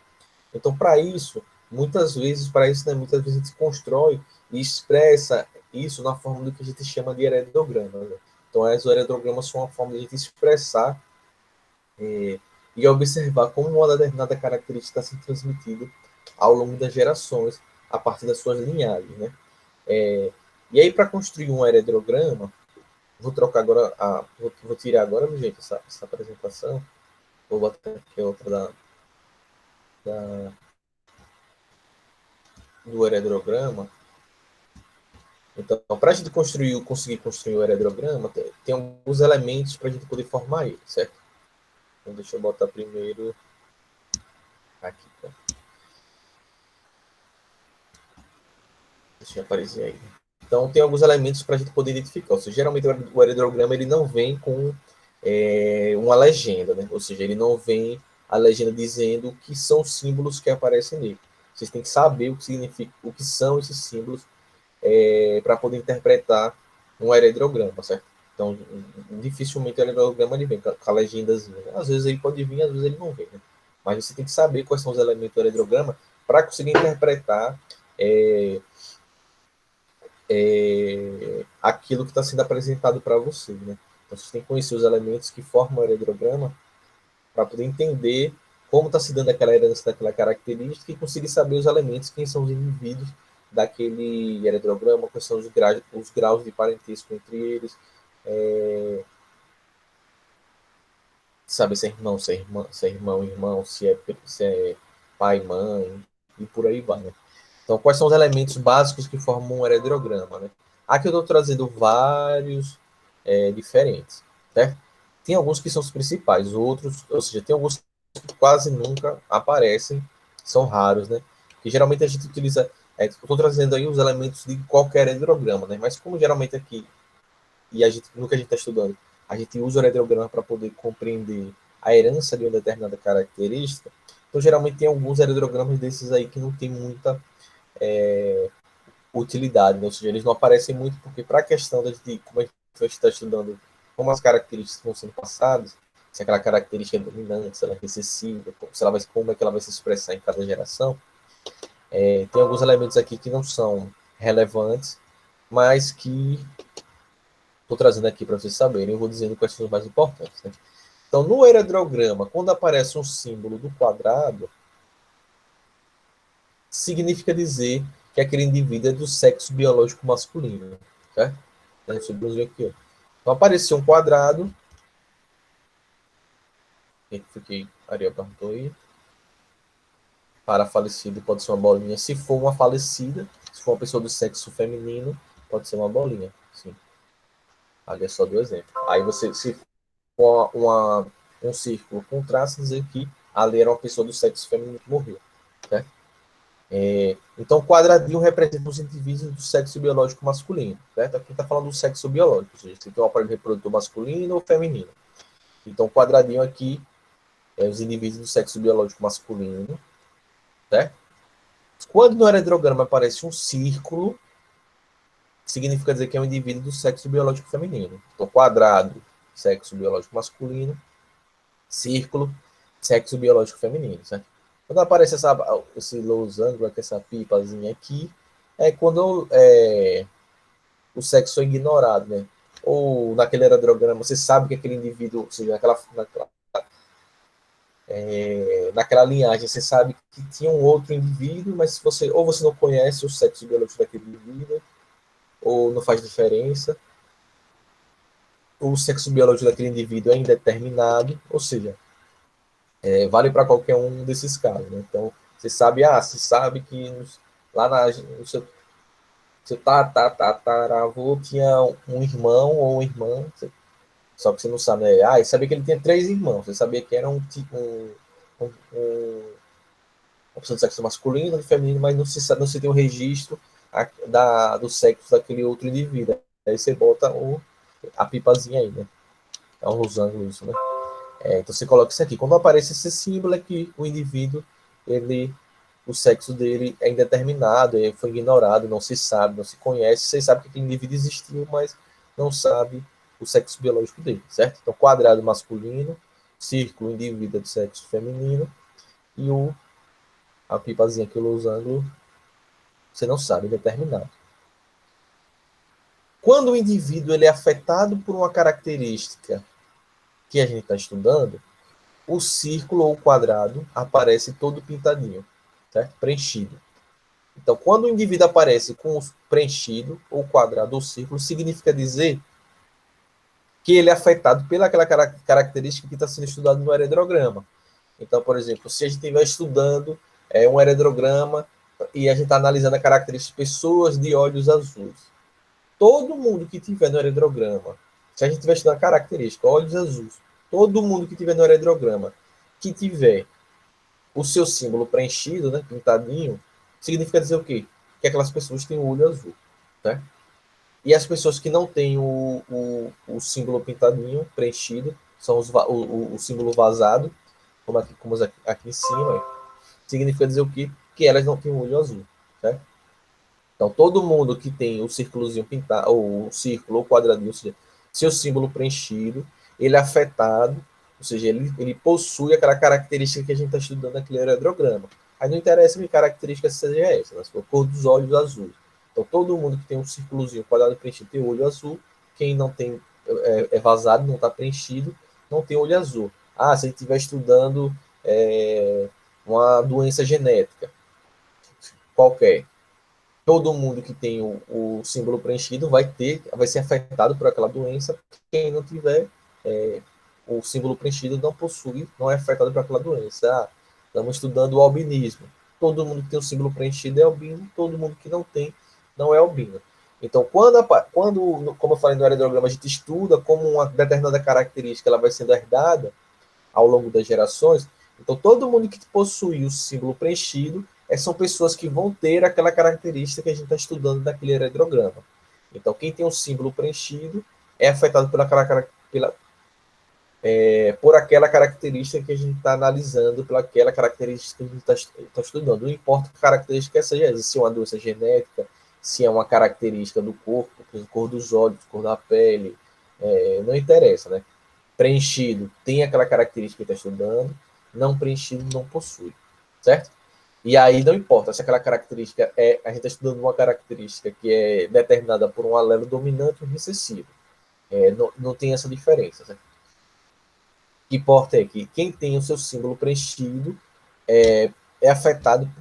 A: Então, para isso, muitas vezes, né, muitas vezes a gente constrói e expressa isso na forma do que a gente chama de heredograma. Né? Então, os heredogramas são uma forma de a gente expressar e observar como uma determinada característica está sendo transmitida ao longo das gerações, a partir das suas linhagens. Né? E aí, para construir um heredograma, vou trocar agora, vou tirar agora, meu gente, essa apresentação, vou botar aqui outra do heredograma. Então, para a gente conseguir construir o heredograma, tem alguns elementos para a gente poder formar ele, certo? Então, deixa eu botar primeiro aqui. Tá? Deixa eu aparecer aí. Então, tem alguns elementos para a gente poder identificar. Ou seja, geralmente o heredograma ele não vem com uma legenda, né? Ou seja, ele não vem a legenda dizendo o que são os símbolos que aparecem nele. Vocês têm que saber o que significa, o que são esses símbolos para poder interpretar um heredograma, certo? Então, dificilmente o heredograma ele vem com a legendazinha. Às vezes ele pode vir, às vezes ele não vem. Né? Mas você tem que saber quais são os elementos do heredograma para conseguir interpretar aquilo que está sendo apresentado para você. Né? Então, você tem que conhecer os elementos que formam o heredograma para poder entender como está se dando aquela herança daquela característica e conseguir saber os elementos, quem são os indivíduos daquele heredograma, quais são os graus de parentesco entre eles, saber se é irmão, irmão, se é pai, mãe, e por aí vai. Né? Então, quais são os elementos básicos que formam um heredograma? Né? Aqui eu estou trazendo vários diferentes, certo? Tem alguns que são os principais, outros, ou seja, tem alguns que quase nunca aparecem, são raros, né? Que geralmente a gente utiliza, estou trazendo aí os elementos de qualquer heredograma, né? Mas como geralmente aqui, e no que a gente está estudando, a gente usa o heredograma para poder compreender a herança de uma determinada característica, então geralmente tem alguns heredogramas desses aí que não tem muita utilidade, né? Ou seja, eles não aparecem muito porque para a questão de como a gente está estudando como as características vão sendo passadas, se aquela característica é dominante, se ela é recessiva, como é que ela vai se expressar em cada geração, tem alguns elementos aqui que não são relevantes, mas que estou trazendo aqui para vocês saberem, eu vou dizendo quais são os mais importantes. Né? Então, no heredograma, quando aparece um símbolo do quadrado, significa dizer que aquele indivíduo é do sexo biológico masculino. Certo? Então, aqui, ó. Então, apareceu um quadrado. Fiquei, Ariel perguntou aí. Para falecido pode ser uma bolinha. Se for uma falecida, se for uma pessoa do sexo feminino, pode ser uma bolinha. Sim. Ali é só do exemplo. Aí você, se for um círculo com traços, dizer que ali era uma pessoa do sexo feminino que morreu. Certo? Então, quadradinho representa os indivíduos do sexo biológico masculino. Certo? Aqui está falando do sexo biológico, ou seja, se tem um aparelho reprodutor masculino ou feminino. Então, quadradinho aqui é os indivíduos do sexo biológico masculino. Certo? Quando no heredograma aparece um círculo, significa dizer que é um indivíduo do sexo biológico feminino. Então, quadrado, sexo biológico masculino, círculo, sexo biológico feminino. Certo? Quando aparece esse losango, essa pipazinha aqui, é quando o sexo é ignorado, né? Ou naquele heredograma, você sabe que aquele indivíduo, ou seja, naquela linhagem, você sabe que tinha um outro indivíduo, mas você não conhece o sexo biológico daquele indivíduo, ou não faz diferença, ou o sexo biológico daquele indivíduo é indeterminado, ou seja, vale para qualquer um desses casos. Né? Então, você sabe que lá no seu tataravô tinha um irmão ou uma irmã, só que você não sabe, né? E sabia que ele tinha 3 irmãos, você sabia que era uma pessoa do sexo masculino e feminino, mas não se tem um registro do sexo daquele outro indivíduo. Aí você bota a pipazinha aí, né? É um losango isso, né? Então você coloca isso aqui. Quando aparece esse símbolo é que o indivíduo, o sexo dele é indeterminado, foi ignorado, não se sabe, não se conhece. Você sabe que aquele indivíduo existiu, mas não sabe o sexo biológico dele, certo? Então, quadrado masculino, círculo indivíduo de sexo feminino e a pipazinha que o losango você não sabe, indeterminado. Quando o indivíduo ele é afetado por uma característica que a gente está estudando, o círculo ou o quadrado aparece todo pintadinho, certo? Preenchido. Então, quando o indivíduo aparece com o preenchido, ou quadrado, ou círculo, significa dizer que ele é afetado pelaquela característica que está sendo estudada no heredrograma. Então, por exemplo, se a gente estiver estudando um heredrograma e a gente está analisando a característica de pessoas de olhos azuis, todo mundo que tiver no heredrograma, se a gente estiver estudando a característica, olhos azuis, todo mundo que tiver no heredrograma, que tiver o seu símbolo preenchido, né, pintadinho, significa dizer o quê? Que aquelas pessoas têm o olho azul, né? E as pessoas que não têm o símbolo pintadinho, preenchido, são o símbolo vazado, como aqui em cima, significa dizer o quê? Que elas não têm o olho azul, certo? Então, todo mundo que tem o círculozinho pintado, ou o círculo, ou quadradinho, ou seja, seu símbolo preenchido, ele é afetado, ou seja, ele possui aquela característica que a gente está estudando naquele heredrograma. Aí não interessa que característica seja essa, mas a cor dos olhos azuis. Então, todo mundo que tem um círculozinho quadrado preenchido tem olho azul, quem não tem vazado, não está preenchido, não tem olho azul. Ah, se a gente estiver estudando uma doença genética qualquer, todo mundo que tem o símbolo preenchido vai ser afetado por aquela doença. Quem não tiver o símbolo preenchido não é afetado por aquela doença. Estamos estudando o albinismo. Todo mundo que tem o símbolo preenchido é albino, todo mundo que não tem não é albino. Então, quando como eu falei no heredograma, a gente estuda como uma determinada característica ela vai sendo herdada ao longo das gerações, então todo mundo que possui o símbolo preenchido são pessoas que vão ter aquela característica que a gente está estudando naquele heredograma. Então, quem tem um símbolo preenchido é afetado por aquela característica que a gente está analisando, pela aquela característica que a gente está estudando. Não importa que característica seja, se é uma doença genética, se é uma característica do corpo, cor dos olhos, cor da pele, não interessa, né? Preenchido tem aquela característica que está estudando, não preenchido não possui, certo? E aí não importa se aquela característica a gente está estudando uma característica que é determinada por um alelo dominante ou recessivo. Não tem essa diferença, certo? O que importa é que quem tem o seu símbolo preenchido é afetado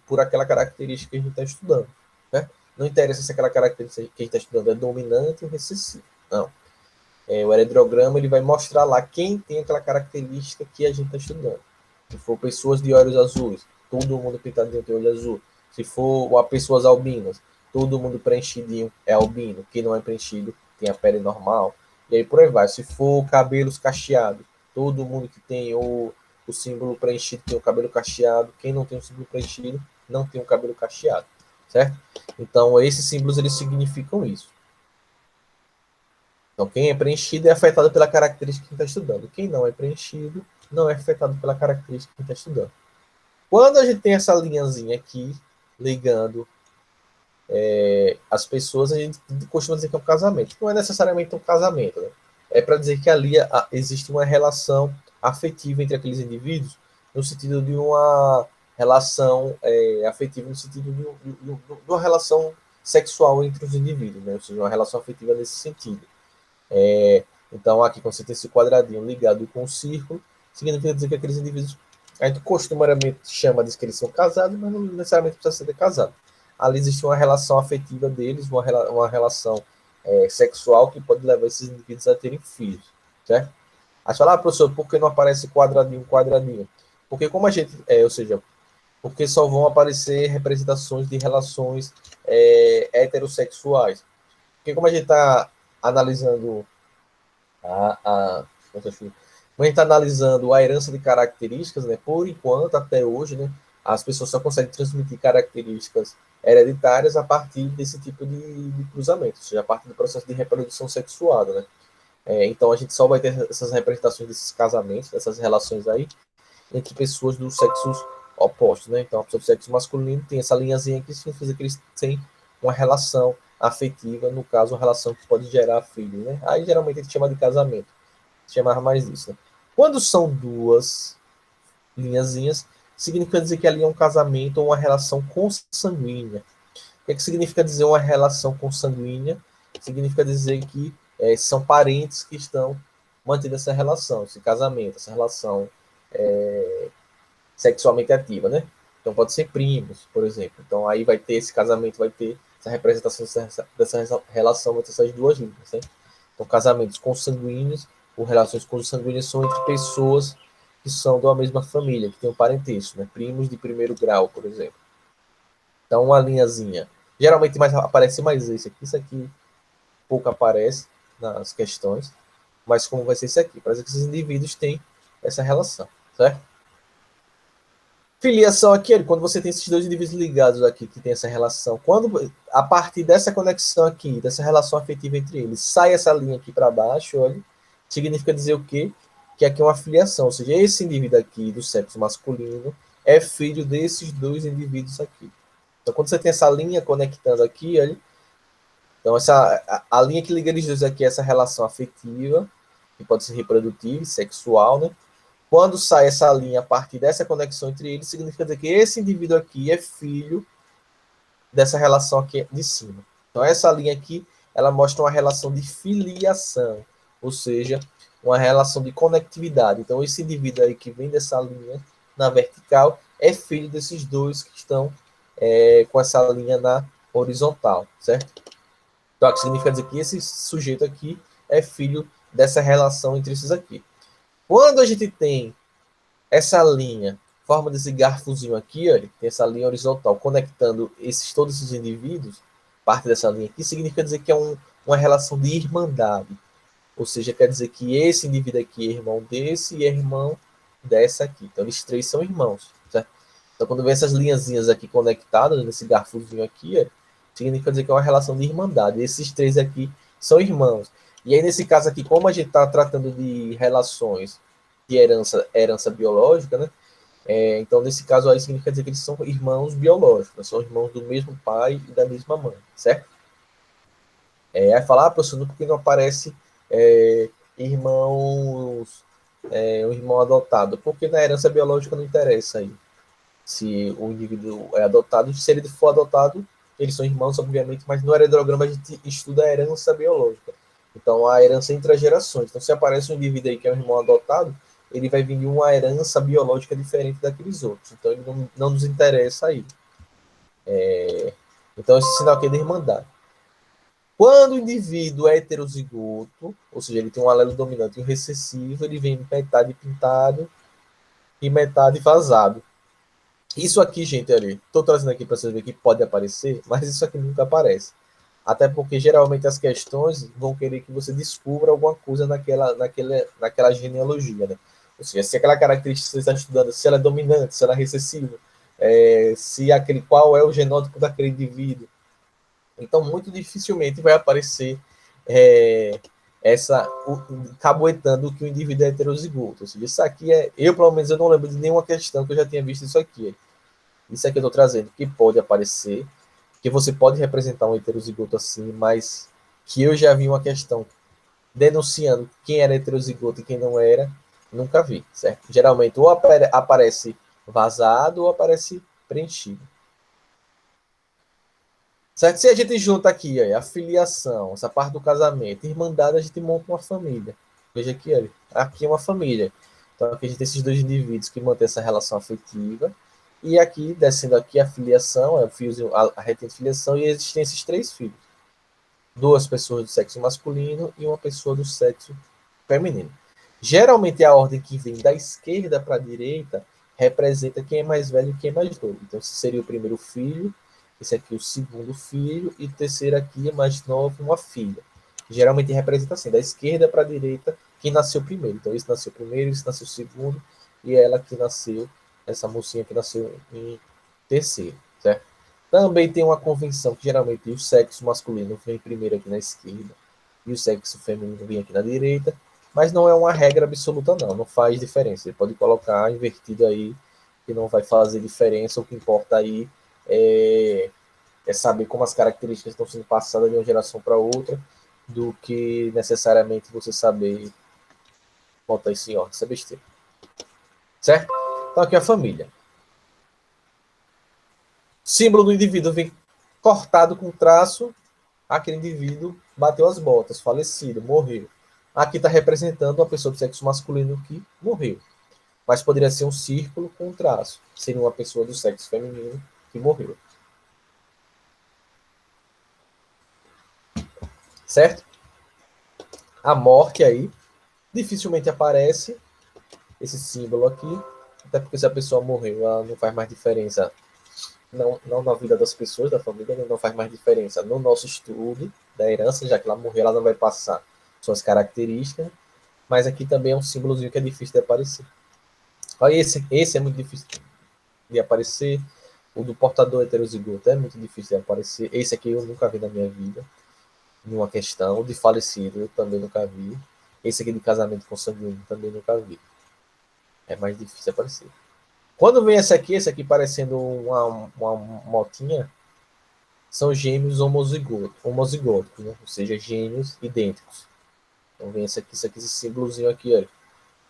A: por aquela característica que a gente está estudando, né? Não interessa se aquela característica que a gente está estudando é dominante ou recessiva, não. O heredrograma ele vai mostrar lá quem tem aquela característica que a gente está estudando. Se for pessoas de olhos azuis, todo mundo pintadinho tem olho azul. Se for pessoas albinas, todo mundo preenchidinho é albino. Quem não é preenchido tem a pele normal. E aí por aí vai. Se for cabelos cacheados, todo mundo que tem o símbolo preenchido tem o cabelo cacheado. Quem não tem o símbolo preenchido não tem o cabelo cacheado, certo? Então esses símbolos eles significam isso. Então, quem é preenchido é afetado pela característica que está estudando. Quem não é preenchido não é afetado pela característica que está estudando. Quando a gente tem essa linhazinha aqui, ligando as pessoas, a gente costuma dizer que é um casamento. Não é necessariamente um casamento, né? É para dizer que ali existe uma relação afetiva entre aqueles indivíduos, no sentido de uma relação afetiva, no sentido de uma relação sexual entre os indivíduos, né? Ou seja, uma relação afetiva nesse sentido. Então, aqui, quando você tem esse quadradinho ligado com o círculo, significa dizer que aqueles indivíduos, a gente costumeiramente chama de que eles são casados, mas não necessariamente precisa ser casado. Ali existe uma relação afetiva deles, uma relação sexual que pode levar esses indivíduos a terem filhos, certo? Aí você fala, professor, por que não aparece quadradinho, quadradinho? Porque como a gente, ou seja, porque só vão aparecer representações de relações heterossexuais. Porque como a gente está analisando como a gente está analisando a herança de características, né, por enquanto, até hoje, né, as pessoas só conseguem transmitir características hereditárias a partir desse tipo de cruzamento, ou seja, a partir do processo de reprodução sexuada, né? Então a gente só vai ter essas representações desses casamentos, dessas relações aí, entre pessoas dos sexos opostos, né? Então a pessoa do sexo masculino tem essa linhazinha que significa que eles têm uma relação afetiva, no caso, uma relação que pode gerar filhos, né? Aí geralmente a gente chama de casamento, chamar mais isso, né? Quando são duas linhazinhas, significa dizer que ali é um casamento ou uma relação consanguínea. O que significa dizer uma relação consanguínea? Significa dizer que são parentes que estão mantendo essa relação, esse casamento, essa relação sexualmente ativa, né? Então pode ser primos, por exemplo. Então aí vai ter esse casamento, vai ter essa representação dessa relação entre essas duas linhas, né? Então casamentos consanguíneos ou relações consanguíneas são entre pessoas que são de uma mesma família, que tem um parentesco, né? Primos de primeiro grau, por exemplo. Então uma linhazinha. Geralmente aparece mais esse aqui, isso aqui pouco aparece nas questões, mas como vai ser isso aqui? Parece que esses indivíduos têm essa relação, certo? Filiação aqui, quando você tem esses dois indivíduos ligados aqui, que tem essa relação, quando a partir dessa conexão aqui, dessa relação afetiva entre eles, sai essa linha aqui para baixo, olha, significa dizer o quê? Que aqui é uma filiação, ou seja, esse indivíduo aqui do sexo masculino é filho desses dois indivíduos aqui. Então, quando você tem essa linha conectando aqui, olha, então a linha que liga eles dois aqui é essa relação afetiva, que pode ser reprodutiva, sexual, né? Quando sai essa linha a partir dessa conexão entre eles, significa dizer que esse indivíduo aqui é filho dessa relação aqui de cima. Então, essa linha aqui, ela mostra uma relação de filiação, ou seja, uma relação de conectividade. Então, esse indivíduo aí que vem dessa linha na vertical é filho desses dois que estão com essa linha na horizontal, certo? Então, significa dizer que esse sujeito aqui é filho dessa relação entre esses aqui. Quando a gente tem essa linha, forma desse garfozinho aqui, olha, tem essa linha horizontal conectando todos esses indivíduos, parte dessa linha aqui, significa dizer que é uma relação de irmandade. Ou seja, quer dizer que esse indivíduo aqui é irmão desse e é irmão dessa aqui. Então, eles três são irmãos, certo? Então, quando vem essas linhazinhas aqui conectadas, nesse garfozinho aqui, olha, significa dizer que é uma relação de irmandade. Esses três aqui são irmãos. E aí, nesse caso aqui, como a gente está tratando de relações de herança biológica, né? Então, nesse caso aí, significa dizer que eles são irmãos biológicos, são irmãos do mesmo pai e da mesma mãe, certo? Aí falar, professor, por que não aparece irmãos, um irmão adotado? Porque na herança biológica não interessa aí. Se o indivíduo é adotado, se ele for adotado, eles são irmãos, obviamente, mas no heredograma a gente estuda a herança biológica. Então, a herança entre as gerações. Então, se aparece um indivíduo aí que é um irmão adotado, ele vai vir de uma herança biológica diferente daqueles outros. Então, ele não nos interessa aí. Então, esse sinal aqui é de irmandade. Quando o indivíduo é heterozigoto, ou seja, ele tem um alelo dominante e um recessivo, ele vem metade pintado e metade vazado. Isso aqui, gente, ali, estou trazendo aqui para vocês verem que pode aparecer, mas isso aqui nunca aparece. Até porque, geralmente, as questões vão querer que você descubra alguma coisa naquela genealogia, né? Ou seja, se aquela característica que você está estudando, se ela é dominante, se ela é recessiva, qual é o genótipo daquele indivíduo. Então, muito dificilmente vai aparecer caboetando que o indivíduo é heterozigoto. Ou seja, isso aqui eu, pelo menos, eu não lembro de nenhuma questão que eu já tenha visto isso aqui. Isso aqui eu estou trazendo que pode aparecer, que você pode representar um heterozigoto assim, mas que eu já vi uma questão denunciando quem era heterozigoto e quem não era, nunca vi, certo? Geralmente ou aparece vazado ou aparece preenchido. Certo? Se a gente junta aqui a filiação, essa parte do casamento, irmandade, a gente monta uma família. Veja aqui, olha, aqui é uma família. Então aqui a gente tem esses dois indivíduos que mantêm essa relação afetiva. E aqui, descendo aqui, a filiação, a reta de filiação, e existem esses três filhos. Duas pessoas do sexo masculino e uma pessoa do sexo feminino. Geralmente a ordem que vem da esquerda para a direita representa quem é mais velho e quem é mais novo. Então, esse seria o primeiro filho, esse aqui o segundo filho, e o terceiro aqui é mais novo, uma filha. Geralmente representa assim, da esquerda para a direita, quem nasceu primeiro. Então, esse nasceu primeiro, esse nasceu segundo, e ela que nasceu, essa mocinha que nasceu em terceiro, certo? Também tem uma convenção que geralmente o sexo masculino vem primeiro aqui na esquerda e o sexo feminino vem aqui na direita, mas não é uma regra absoluta não faz diferença. Você pode colocar invertido aí, que não vai fazer diferença, o que importa aí é saber como as características estão sendo passadas de uma geração para outra, do que necessariamente você saber botar isso em ordem, isso é besteira. Certo? Então aqui é a família. Símbolo do indivíduo vem cortado com traço, aquele indivíduo bateu as botas, falecido, morreu. Aqui está representando uma pessoa do sexo masculino que morreu. Mas poderia ser um círculo com um traço. Seria uma pessoa do sexo feminino que morreu. Certo? A morte aí dificilmente aparece esse símbolo aqui. Até porque se a pessoa morreu, ela não faz mais diferença. Não na vida das pessoas, da família, não faz mais diferença no nosso estudo da herança, já que ela morreu, ela não vai passar suas características. Mas aqui também é um símbolozinho que é difícil de aparecer. Olha, esse é muito difícil de aparecer. O do portador heterozigoto é muito difícil de aparecer. Esse aqui eu nunca vi na minha vida, numa questão. O de falecido eu também nunca vi. Esse aqui de casamento consanguíneo também nunca vi. É mais difícil de aparecer. Quando vem esse aqui parecendo uma motinha, são gêmeos homozigóticos, né? Ou seja, gêmeos idênticos. Então vem esse aqui, esse símbolozinho aqui, olha.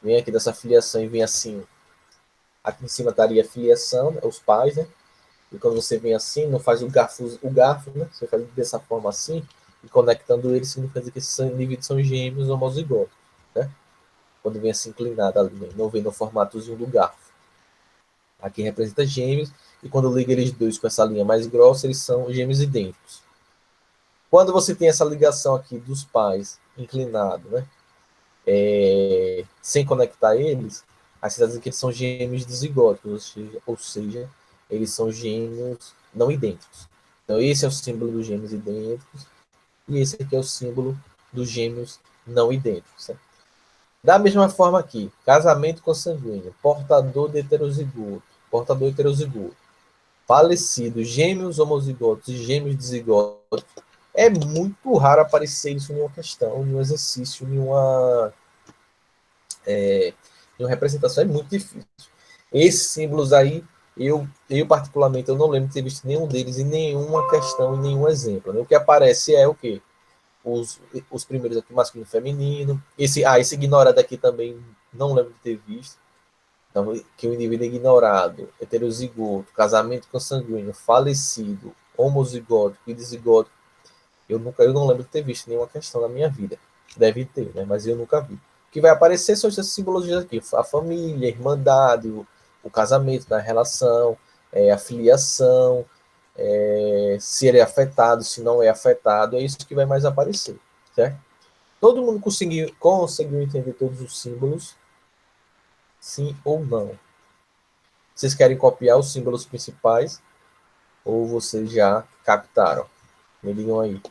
A: Vem aqui dessa filiação e vem assim. Aqui em cima estaria a filiação, né? Os pais, né? E quando você vem assim, não faz o garfo, né? Você faz dessa forma assim, e conectando eles, significa dizer que esses indivíduos são gêmeos homozigóticos, né? Quando vem assim inclinado ali, né? Não vem no formatozinho do garfo. Aqui representa gêmeos, e quando liga eles dois com essa linha mais grossa, eles são gêmeos idênticos. Quando você tem essa ligação aqui dos pais inclinado, né? Sem conectar eles, aí você está dizendo que eles são gêmeos dizigóticos, ou seja, eles são gêmeos não idênticos. Então, esse é o símbolo dos gêmeos idênticos, e esse aqui é o símbolo dos gêmeos não idênticos. Certo? Da mesma forma aqui, casamento consanguíneo, portador heterozigoto, falecido, gêmeos homozigotos e gêmeos dizigóticos, é muito raro aparecer isso em uma questão, em um exercício, em uma representação, é muito difícil. Esses símbolos aí, eu particularmente, eu não lembro de ter visto nenhum deles em nenhuma questão, em nenhum exemplo. Né? O que aparece é o quê? Os primeiros aqui, masculino e feminino. Esse ignorado aqui também não lembro de ter visto. Então, que o indivíduo é ignorado, heterozigoto, casamento consanguíneo, falecido, homozigótico e dizigótico. Eu não lembro de ter visto nenhuma questão na minha vida. Deve ter, né? Mas eu nunca vi. O que vai aparecer são essas simbologias aqui: a família, a irmandade, o casamento, a relação, a filiação, se ele é afetado, se não é afetado, é isso que vai mais aparecer, certo? Todo mundo conseguiu entender todos os símbolos? Sim ou não? Vocês querem copiar os símbolos principais ou vocês já captaram? Me digam aí.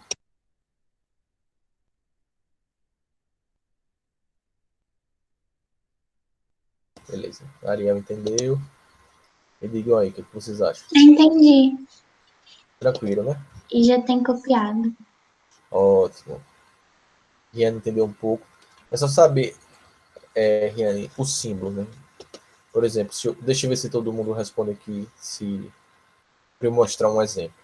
A: Beleza. Ariel entendeu. Me digam aí o que vocês acham.
C: Entendi.
A: Tranquilo, né?
C: E já tem copiado.
A: Ótimo. Riane entendeu um pouco. É só saber, Riane, o símbolo, né? Por exemplo, deixa eu ver se todo mundo responde aqui, para eu mostrar um exemplo.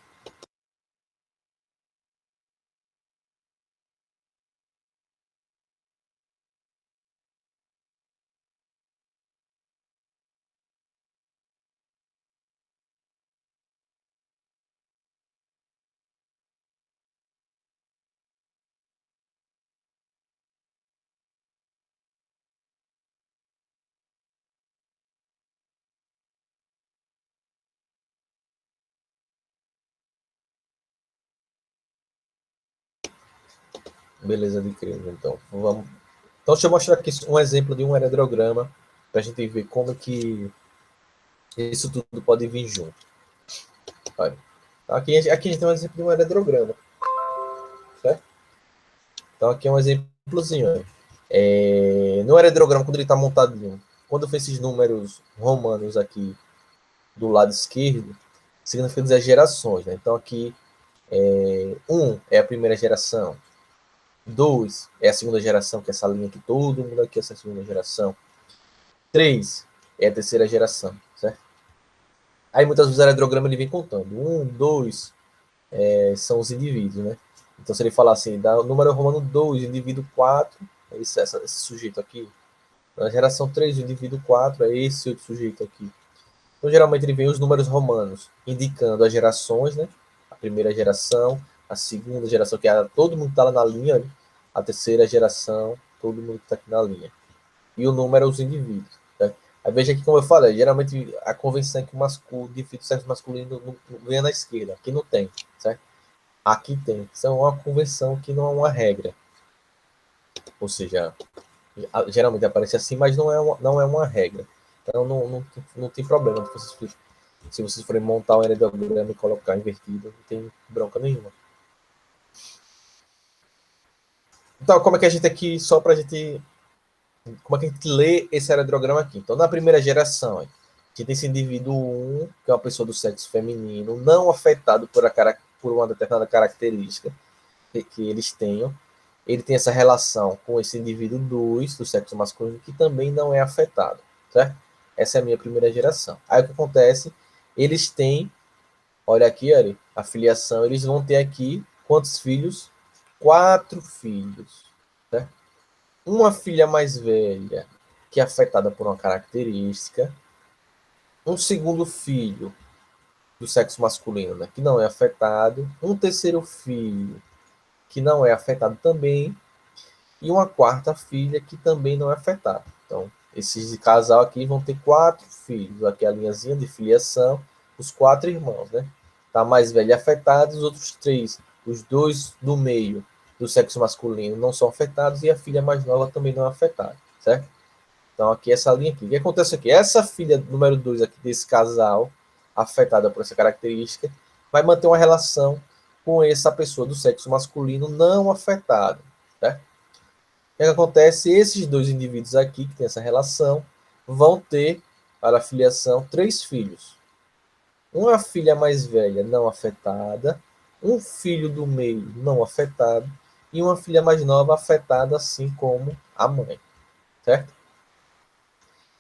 A: Beleza de crença, então. Vamos. Então, deixa eu mostrar aqui um exemplo de um heredograma para a gente ver como é que isso tudo pode vir junto. Olha. Então, aqui a gente tem um exemplo de um heredograma. Certo? Então, aqui é um exemplozinho. Olha. No heredograma, quando ele está montadinho, quando eu fiz esses números romanos aqui do lado esquerdo, significa dizer gerações. Né? Então, aqui, 1 é a primeira geração. 2 é a segunda geração, que é essa linha aqui, todo mundo aqui é essa segunda geração. 3 é a terceira geração, certo? Aí muitas vezes o aerodrograma ele vem contando. 1, 2 são os indivíduos, né? Então se ele falar assim, dá o número romano 2, indivíduo 4, é esse sujeito aqui. Na geração 3, o indivíduo 4 é esse outro sujeito aqui. Então geralmente ele vem os números romanos indicando as gerações, né? A primeira geração, a segunda geração, que é todo mundo está lá na linha, né? A terceira geração, todo mundo está aqui na linha. E o número é os indivíduos. Né? Aí veja aqui como eu falei, geralmente a convenção é que o indivíduo do sexo masculino não vem na esquerda. Aqui não tem, certo? Aqui tem. Isso é uma convenção que não é uma regra. Ou seja, geralmente aparece assim, mas não é uma regra. Então não tem problema se vocês forem montar um heredograma e colocar invertido, não tem bronca nenhuma. Então, como é que a gente aqui, só para a gente... Como é que a gente lê esse heredograma aqui? Então, na primeira geração, a gente tem esse indivíduo 1, que é uma pessoa do sexo feminino, não afetado por uma determinada característica que eles tenham. Ele tem essa relação com esse indivíduo 2, do sexo masculino, que também não é afetado, certo? Essa é a minha primeira geração. Aí o que acontece? Eles têm, olha aqui, olha, a filiação, eles vão ter aqui quantos filhos? 4 filhos, certo? Uma filha mais velha, que é afetada por uma característica, um segundo filho do sexo masculino, né, que não é afetado, um terceiro filho, que não é afetado também, e uma quarta filha, que também não é afetada. Então, esses casal aqui vão ter 4 filhos, aqui a linhazinha de filiação, os 4 irmãos, né? Tá mais velho afetado, os outros 3, os 2 do meio, do sexo masculino não são afetados e a filha mais nova também não é afetada, certo? Então aqui essa linha aqui. O que acontece aqui? Essa filha número 2 aqui desse casal, afetada por essa característica, vai manter uma relação com essa pessoa do sexo masculino não afetado, certo? O que acontece? Esses dois indivíduos aqui que tem essa relação vão ter, para a filiação, 3 filhos. Uma filha mais velha não afetada, um filho do meio não afetado e uma filha mais nova afetada, assim como a mãe, certo?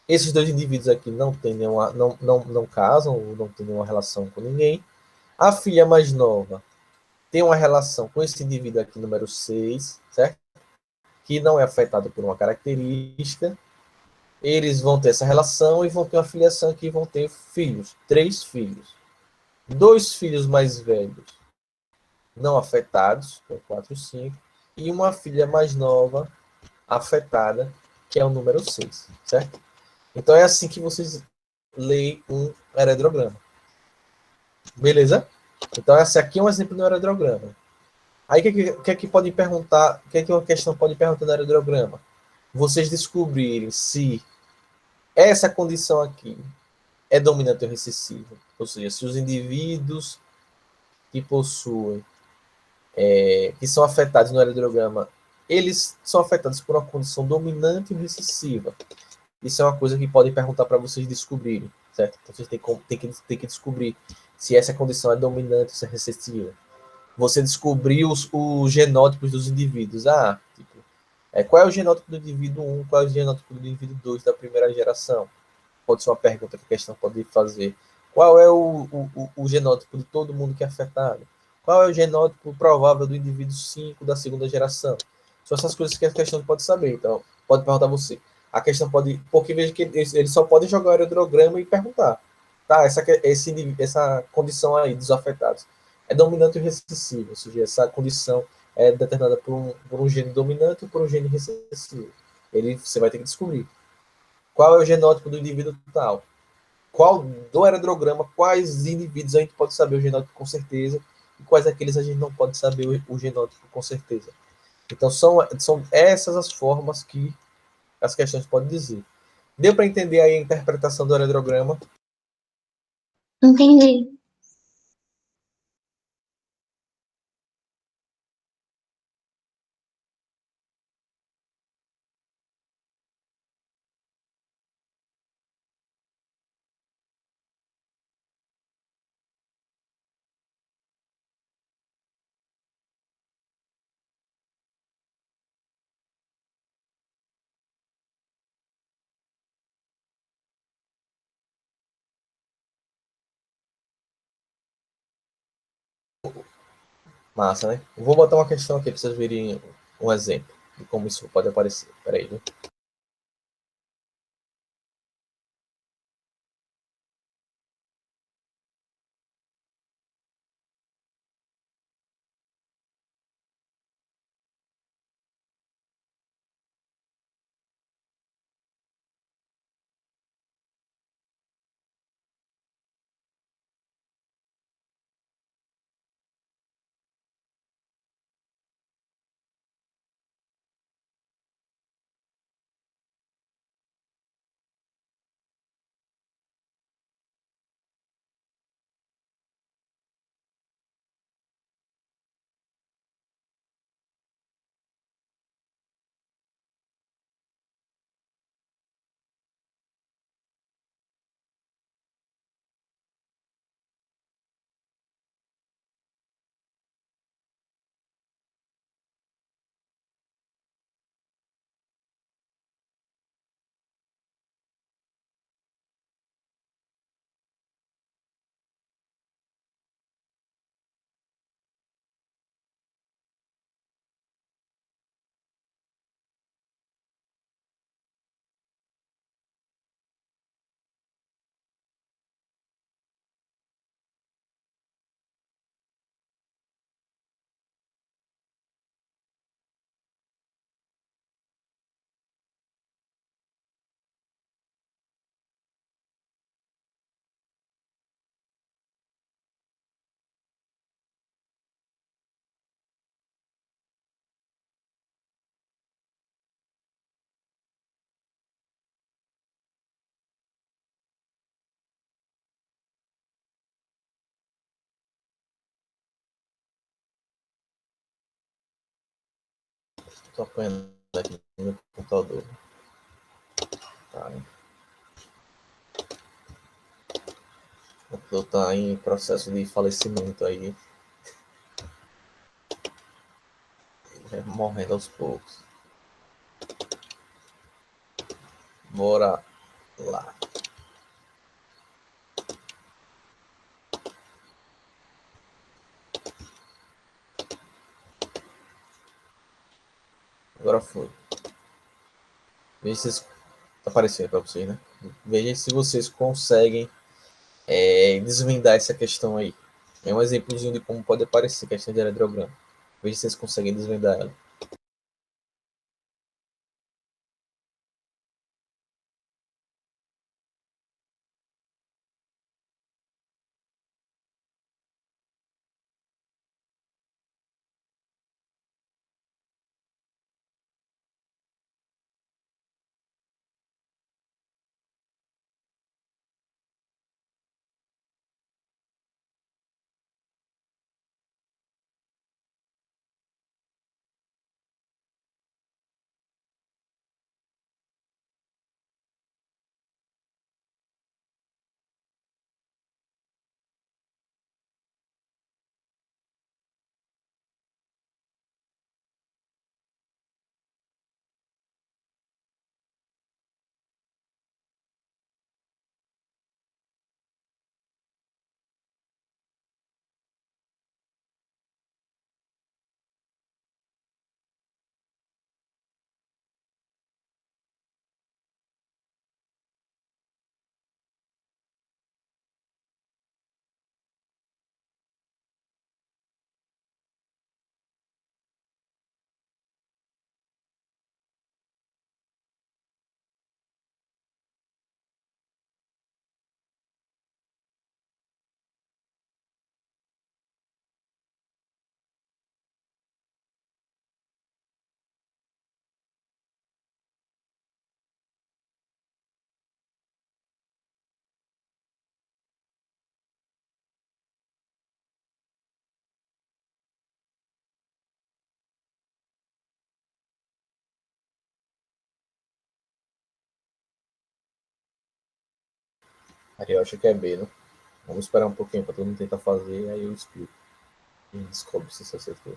A: Esses dois indivíduos aqui não têm nenhuma, não casam, não têm nenhuma relação com ninguém. A filha mais nova tem uma relação com esse indivíduo aqui, número 6, certo? Que não é afetado por uma característica. Eles vão ter essa relação e vão ter uma filiação aqui, vão ter filhos, 3 filhos. 2 filhos mais velhos não afetados, com 4 e 5, e uma filha mais nova afetada, que é o número 6, certo? Então é assim que vocês leem um heredograma. Beleza? Então esse aqui é um exemplo do heredograma. Aí o que é que pode perguntar, o que é que uma questão pode perguntar no heredograma? Vocês descobrirem se essa condição aqui é dominante ou recessiva. Ou seja, se os indivíduos que possuem que são afetados no heredograma, eles são afetados por uma condição dominante ou recessiva. Isso é uma coisa que podem perguntar para vocês descobrirem, certo? Então vocês têm que descobrir se essa condição é dominante ou se é recessiva. Você descobrir os genótipos dos indivíduos. Tipo, qual é o genótipo do indivíduo 1, qual é o genótipo do indivíduo 2 da primeira geração? Pode ser uma pergunta que a questão pode fazer. Qual é o genótipo de todo mundo que é afetado? Qual é o genótipo provável do indivíduo 5 da segunda geração? São essas coisas que a questão pode saber. Então, pode perguntar a você. A questão pode... Porque veja que eles só podem jogar o aerodrograma e perguntar. Tá, essa condição aí dos afetados é dominante ou recessiva. Ou seja, essa condição é determinada por um gene dominante ou por um gene recessivo. Você vai ter que descobrir. Qual é o genótipo do indivíduo tal? Qual do aerodrograma, quais indivíduos a gente pode saber o genótipo com certeza e quais aqueles a gente não pode saber o genótipo com certeza. Então, são essas as formas que as questões podem dizer. Deu para entender aí a interpretação do eletrograma?
C: Entendi.
A: Massa, né? Vou botar uma questão aqui para vocês verem um exemplo de como isso pode aparecer. Peraí, viu? Estou apanhando aqui no meu computador. Tá, né? O computador está em processo de falecimento aí, morrendo aos poucos. Bora lá. Agora foi. Veja se está aparecendo para vocês, né? Veja se vocês conseguem desvendar essa questão aí. É um exemplozinho de como pode aparecer questão de eletrograma. Veja se vocês conseguem desvendar ela. Aí eu acho que é B, né? Vamos esperar um pouquinho para todo mundo tentar fazer, aí eu explico. E descobre se você acertou.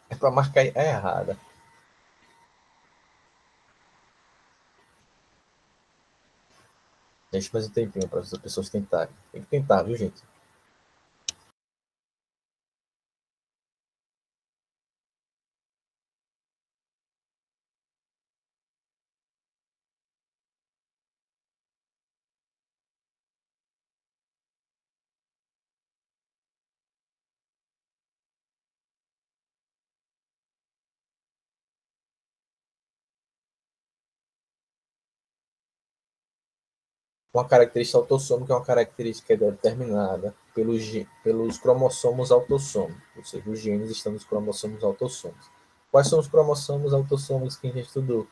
A: É para marcar a errada. Deixa mais um tempinho para as pessoas tentarem. Tem que tentar, viu, gente? Uma característica autossômica é uma característica determinada pelos cromossomos autossômicos, ou seja, os genes estão nos cromossomos autossômicos. Quais são os cromossomos autossômicos que a gente estudou?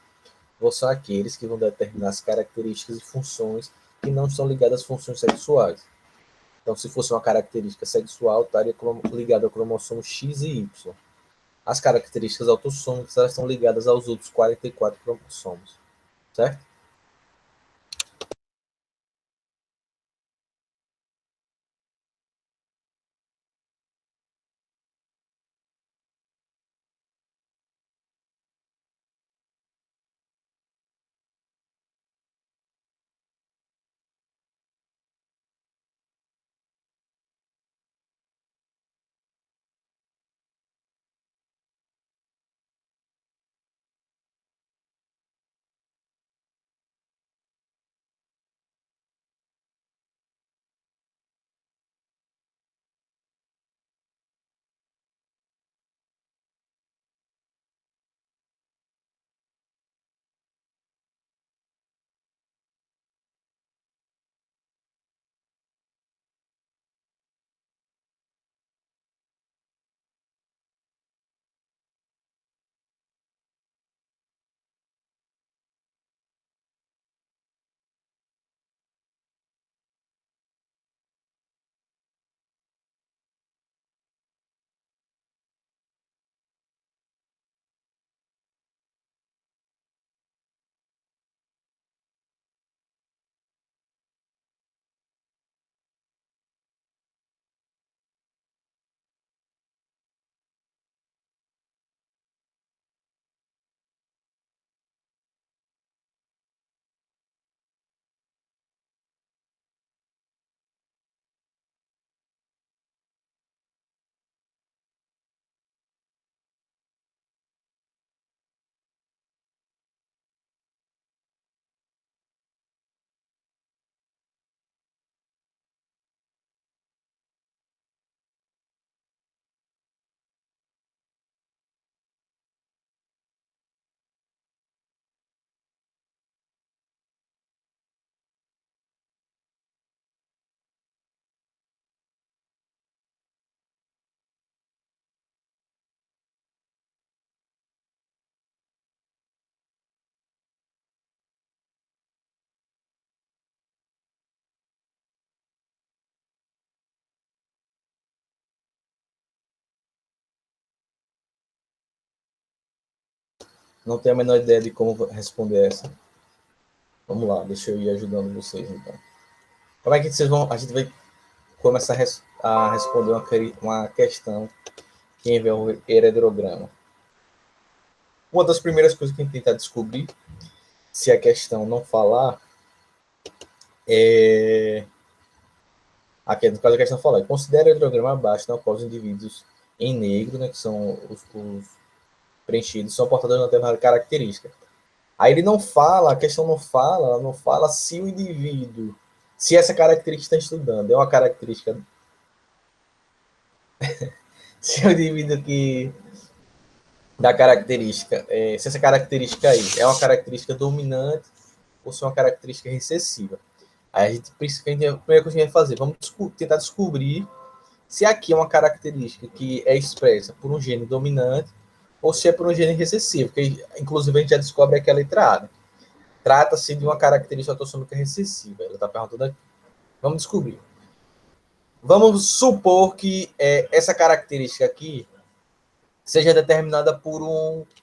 A: São aqueles que vão determinar as características e funções que não estão ligadas às funções sexuais. Então, se fosse uma característica sexual, estaria ligada ao cromossomo X e Y. As características autossômicas elas estão ligadas aos outros 44 cromossomos, certo? Não tenho a menor ideia de como responder essa. Vamos lá, deixa eu ir ajudando vocês, então. Como é que vocês vão... A gente vai começar a responder uma questão que envolve heredograma. Uma das primeiras coisas que a gente tenta descobrir, se a questão não falar, aqui, no caso, a questão fala: considera o heredograma abaixo, na qual os indivíduos em negro, né, que são os preenchidos, são portadores de uma determinada característica. Aí ele não fala, a questão ela não fala se o indivíduo, se essa característica está estudando, é uma característica, se o indivíduo que da característica, se essa característica aí é uma característica dominante ou se é uma característica recessiva. Aí a gente precisa, a primeira coisa que a gente vai fazer, vamos tentar descobrir se aqui é uma característica que é expressa por um gene dominante ou se é por um gene recessivo, que inclusive a gente já descobre aqui a letra A. Né? Trata-se de uma característica autossômica recessiva. Ela está perguntando aqui. Vamos descobrir. Vamos supor que essa característica aqui seja determinada por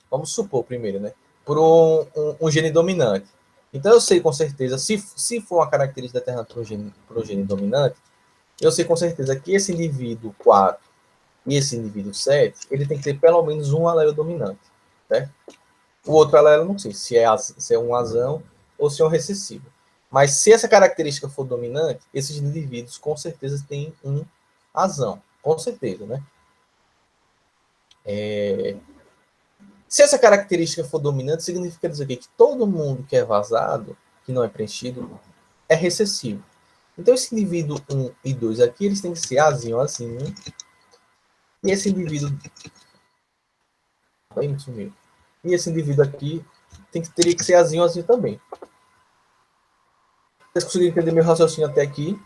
A: vamos supor primeiro, né? Por um gene dominante. Então eu sei com certeza, se for uma característica determinada por um gene dominante, eu sei com certeza que esse indivíduo 4 e esse indivíduo 7, ele tem que ter pelo menos um alelo dominante, certo? O outro alelo não sei se é um azão ou se é um recessivo. Mas se essa característica for dominante, esses indivíduos com certeza têm um azão, com certeza, né? Se essa característica for dominante, significa dizer que todo mundo que é vazado, que não é preenchido, é recessivo. Então, esse indivíduo 1 e 2 aqui, eles têm que ser azinho, azinho. E esse indivíduo... E esse indivíduo aqui teria que ser azinho, azinho também. Vocês conseguiram entender meu raciocínio até aqui?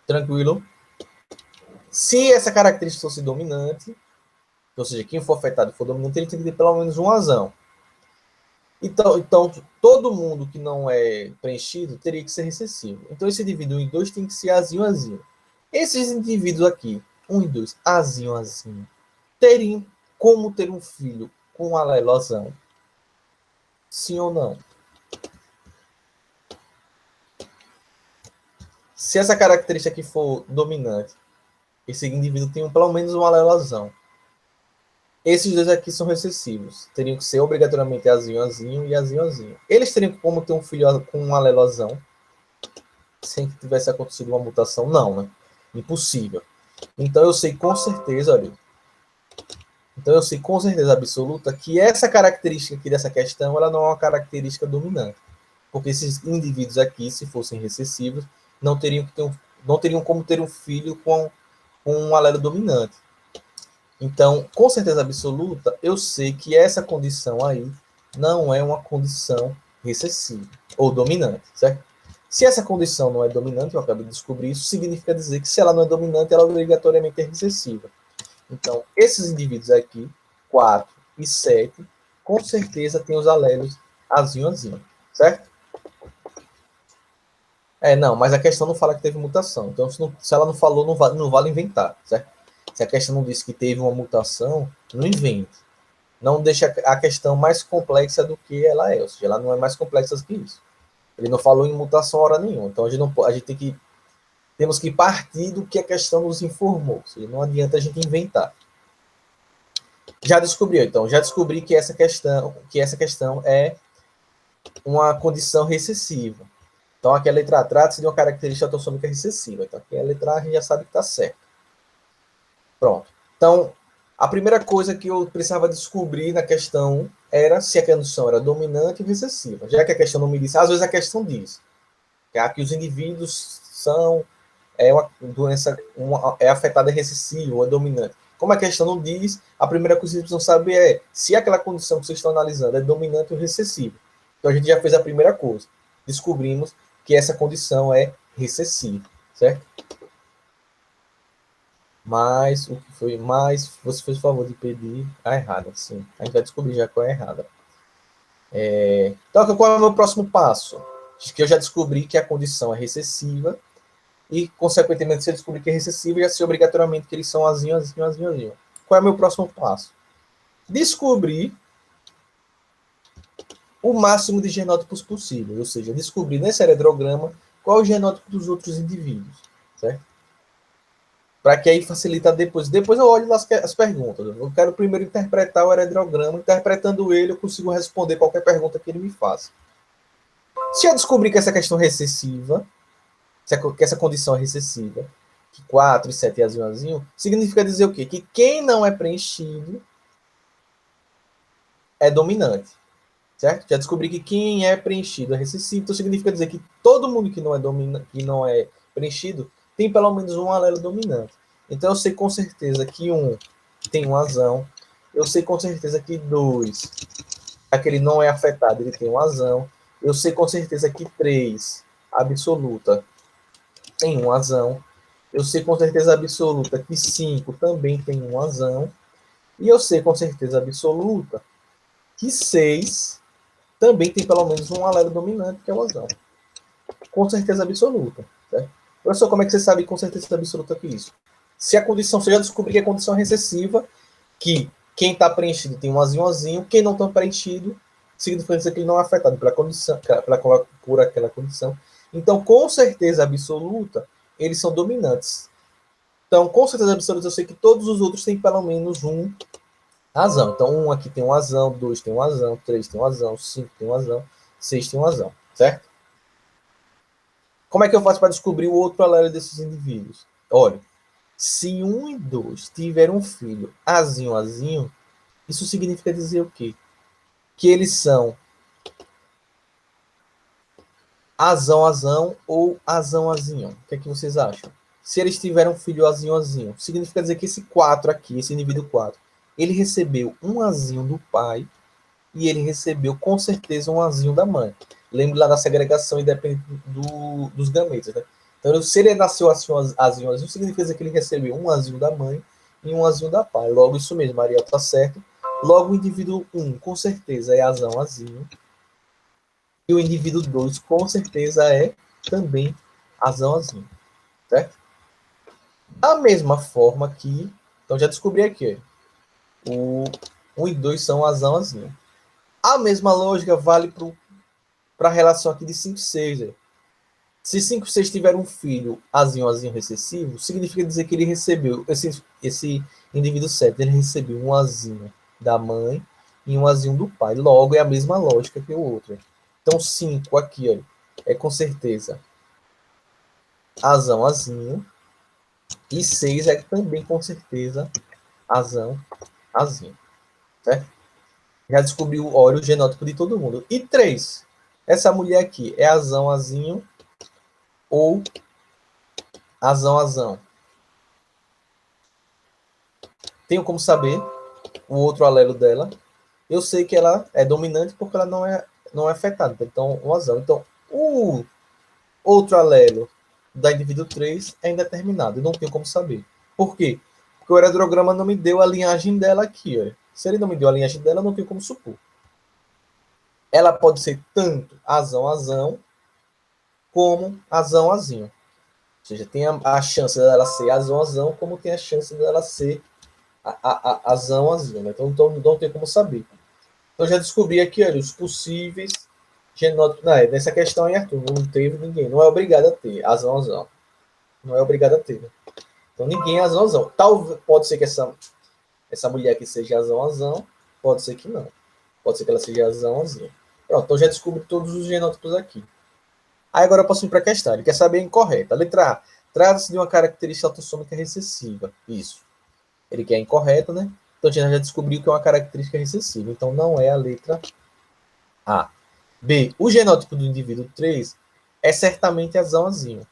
A: Tranquilo? Se essa característica fosse dominante, ou seja, quem for afetado for dominante, ele tem que ter pelo menos um azão. Então, todo mundo que não é preenchido teria que ser recessivo. Então, esse indivíduo 1 e 2 tem que ser azinho, azinho. Esses indivíduos aqui, 1 e 2, azinho, azinho, teriam como ter um filho com um alelo azão? Sim ou não? Se essa característica aqui for dominante, esse indivíduo tem pelo menos um alelo azão. Esses dois aqui são recessivos. Teriam que ser obrigatoriamente azinho, azinho e azinho, azinho. Eles teriam como ter um filho com um alelo azão sem que tivesse acontecido uma mutação? Não, né? Impossível. Então eu sei com certeza, olha. Então eu sei com certeza absoluta que essa característica aqui dessa questão, ela não é uma característica dominante. Porque esses indivíduos aqui, se fossem recessivos, não teriam como ter um filho com um alelo dominante. Então, com certeza absoluta, eu sei que essa condição aí não é uma condição recessiva ou dominante, certo? Se essa condição não é dominante, eu acabei de descobrir, isso significa dizer que se ela não é dominante, ela obrigatoriamente é recessiva. Então, esses indivíduos aqui, 4 e 7, com certeza têm os alelos azinho, azinho, certo? Não, mas a questão não fala que teve mutação. Então, se ela não falou, não vale inventar, certo? Se a questão não diz que teve uma mutação, não invente. Não deixa a questão mais complexa do que ela é. Ou seja, ela não é mais complexa do que isso. Ele não falou em mutação hora nenhuma. Então, a gente temos que partir do que a questão nos informou. Ou seja, não adianta a gente inventar. Já descobri que essa questão é uma condição recessiva. Então, aqui a letra A trata-se de uma característica autossômica recessiva. Então, aqui a letra A a gente já sabe que está certo. Pronto. Então, a primeira coisa que eu precisava descobrir na questão era se a condição era dominante ou recessiva. Já que a questão não me disse, às vezes a questão diz que os indivíduos são uma doença, é afetada, é recessiva ou é dominante. Como a questão não diz, a primeira coisa que vocês precisam saber é se aquela condição que vocês estão analisando é dominante ou recessiva. Então, a gente já fez a primeira coisa. Descobrimos que essa condição é recessiva, certo? Mas o que foi mais, você fez o favor de pedir a errada, sim. A gente vai descobrir já qual é a errada. Então, qual é o meu próximo passo? Que eu já descobri que a condição é recessiva e, consequentemente, se eu descobrir que é recessiva, já sei obrigatoriamente que eles são azinho, azinho, azinho, azinho. Qual é o meu próximo passo? Descobrir o máximo de genótipos possível, ou seja, descobrir nesse heredrograma qual é o genótipo dos outros indivíduos, certo? Para que aí facilita depois. Depois eu olho as perguntas. Eu quero primeiro interpretar o heredrograma. Interpretando ele, eu consigo responder qualquer pergunta que ele me faça. Se eu descobrir que essa questão é recessiva, que essa condição é recessiva, que 4 e 7 é azinho, significa dizer o quê? Que quem não é preenchido é dominante. Certo? Já descobri que quem é preenchido é recessivo, então significa dizer que todo mundo que não é preenchido tem pelo menos um alelo dominante. Então eu sei com certeza que 1 tem um azão, eu sei com certeza que 2, aquele não é afetado, ele tem um azão, eu sei com certeza que 3, absoluta, tem um azão, eu sei com certeza absoluta que 5 também tem um azão, e eu sei com certeza absoluta que 6 também tem pelo menos um alelo dominante, que é o azão. Com certeza absoluta. Certo? Professor, como é que você sabe com certeza absoluta que isso? Se a condição, você já descobriu que a condição é recessiva, que quem está preenchido tem um azinho, quem não está preenchido, significa dizer que ele não é afetado pela condição, por aquela condição. Então, com certeza absoluta, eles são dominantes. Então, com certeza absoluta, eu sei que todos os outros têm pelo menos um azão. Então, 1 aqui tem um azão, 2 tem um azão, 3 tem um azão, 5 tem um azão, 6 tem um azão, certo? Como é que eu faço para descobrir o outro alelo desses indivíduos? Olha, se 1 e 2 tiver um filho azinho, isso significa dizer o quê? Que eles são azão ou azão. O que é que vocês acham? Se eles tiveram um filho azinho, significa dizer que esse 4 aqui, esse indivíduo 4, ele recebeu um azinho do pai e ele recebeu com certeza um azinho da mãe. Lembre lá da segregação independente dos gametas, né? Então, se ele nasceu assim, azinho, significa dizer que ele recebeu um azinho da mãe e um azinho da pai. Logo, isso mesmo, Mariel está certo. Logo, o indivíduo 1, com certeza, é azinho. E o indivíduo 2, com certeza, é também azinho. Certo? Da mesma forma que... Então, já descobri aqui. O 1 e 2 são azinho. A mesma lógica vale para a relação aqui de 5 e 6. Se 5 e 6 tiver um filho azinho recessivo, significa dizer que ele recebeu, esse indivíduo 7, ele recebeu um azinho da mãe e um azinho do pai. Logo, é a mesma lógica que o outro. Então, 5 aqui, olha, é com certeza azinho. E 6 é também com certeza azinho. Certo? Já descobriu, olha, o genótipo de todo mundo. E 3, essa mulher aqui é azinho ou azão. Tenho como saber o outro alelo dela. Eu sei que ela é dominante porque ela não é afetada. Então, um azão. Então, o outro alelo da indivíduo 3 é indeterminado. Eu não tenho como saber. Por quê? Porque o heredrograma não me deu a linhagem dela aqui. Olha. Se ele não me deu a linhagem dela, eu não tenho como supor. Ela pode ser tanto azão, como azinho. Ou seja, tem a chance dela ser azão, como tem a chance dela ser azinho. Né? Então, não tem como saber. Então, já descobri aqui, olha, os possíveis genótipos. Nessa questão aí, Arthur, não teve ninguém. Não é obrigado a ter azão. Não é obrigado a ter. Né? Então, ninguém é azão. Pode ser que essa mulher aqui seja azão. Pode ser que não. Pode ser que ela seja azãozinha. Pronto, então já descobri todos os genótipos aqui. Aí agora eu posso ir para a questão. Ele quer saber a incorreta. Letra A. Trata-se de uma característica autossômica recessiva. Isso. Ele quer a incorreta, né? Então a gente já descobriu que é uma característica recessiva. Então não é a letra A. B. O genótipo do indivíduo 3 é certamente azãozinho.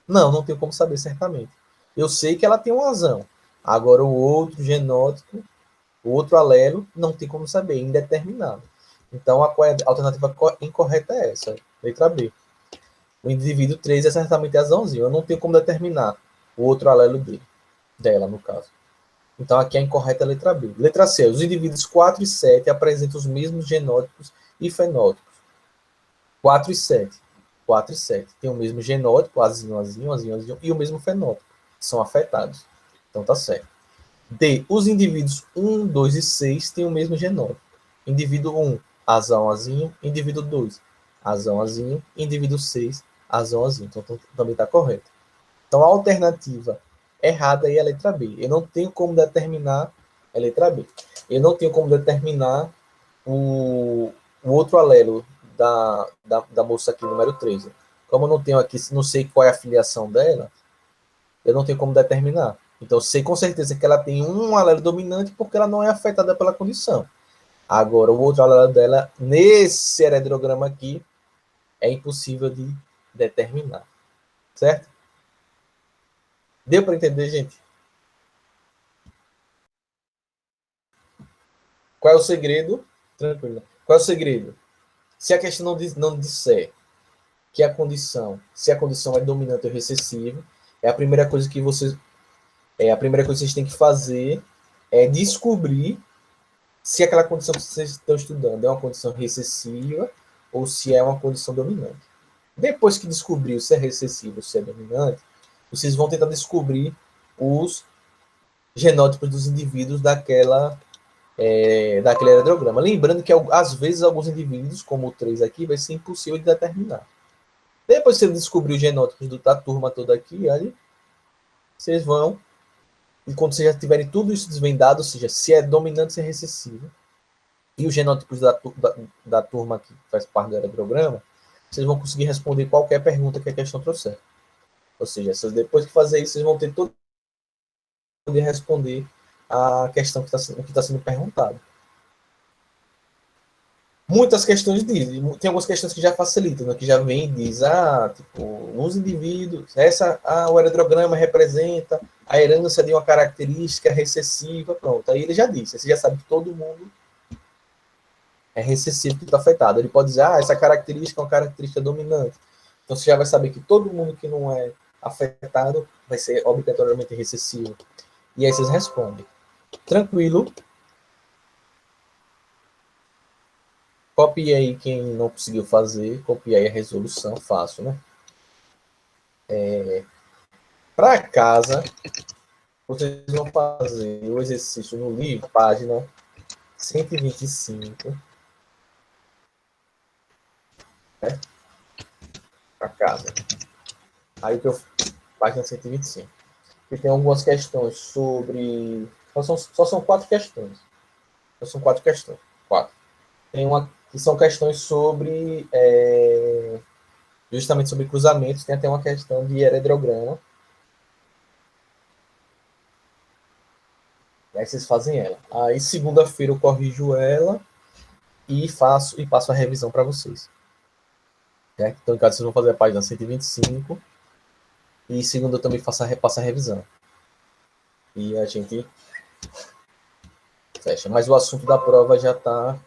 A: Não tenho como saber certamente. Eu sei que ela tem um azão. Agora o outro genótipo, o outro alelo, não tem como saber, indeterminado. Então a alternativa incorreta é essa, letra B. O indivíduo 3 é certamente azãozinho. Eu não tenho como determinar o outro alelo dela, no caso. Então aqui a incorreta é a letra B. Letra C. Os indivíduos 4 e 7 apresentam os mesmos genótipos e fenótipos. 4 e 7. 4 e 7 tem o mesmo genótipo, azinho, e o mesmo fenótipo. São afetados. Então tá certo. D. Os indivíduos 1, 2 e 6 têm o mesmo genótipo. Indivíduo 1, Azão, Azinho, indivíduo 2, Azão, Azinho, indivíduo 6, Azão, Azinho. Então, também está correto. Então, a alternativa errada aí é a letra B. Eu não tenho como determinar a letra B. Eu não tenho como determinar o outro alelo da moça aqui, número 13. Como eu não tenho aqui, não sei qual é a filiação dela, eu não tenho como determinar. Então, eu sei com certeza que ela tem um alelo dominante porque ela não é afetada pela condição. Agora, o outro alelo dela, nesse heredograma aqui, é impossível de determinar. Certo? Deu para entender, gente? Qual é o segredo? Tranquilo. Qual é o segredo? Se a questão não disser que se a condição é dominante ou recessiva, é a primeira coisa que a primeira coisa que vocês têm que fazer é descobrir se aquela condição que vocês estão estudando é uma condição recessiva ou se é uma condição dominante. Depois que descobriu se é recessivo ou se é dominante, vocês vão tentar descobrir os genótipos dos indivíduos daquele aerograma. Lembrando que, às vezes, alguns indivíduos, como o 3 aqui, vai ser impossível de determinar. Depois que você descobrir os genótipos da turma toda aqui, aí vocês vão, e quando vocês já tiverem tudo isso desvendado, ou seja, se é dominante, se é recessivo, e os genótipos da turma que faz parte do aerograma, vocês vão conseguir responder qualquer pergunta que a questão trouxer. Ou seja, depois de fazer isso, vocês vão ter todo poder responder a questão que está sendo perguntada. Muitas questões dizem, tem algumas questões que já facilitam, né, que já vem e diz, tipo, uns indivíduos, o aerodrograma representa a herança de uma característica recessiva, pronto, aí ele já disse, você já sabe que todo mundo é recessivo que está afetado. Ele pode dizer, essa característica é uma característica dominante. Então você já vai saber que todo mundo que não é afetado vai ser obrigatoriamente recessivo. E aí vocês respondem. Tranquilo. Copie aí quem não conseguiu fazer, copie aí a resolução, fácil, né? Para casa, vocês vão fazer o exercício no livro, página 125, né? Para casa. Aí que eu. Página 125. E tem algumas questões sobre. Só são 4 questões. Só são 4 questões. 4. Tem uma que são questões sobre. Justamente sobre cruzamentos. Tem até uma questão de heredograma. E aí vocês fazem ela. Aí segunda-feira eu corrijo ela e passo a revisão para vocês. Então, em casa, vocês vão fazer a página 125 e segunda eu também repasso a revisão. E a gente fecha. Mas o assunto da prova já tá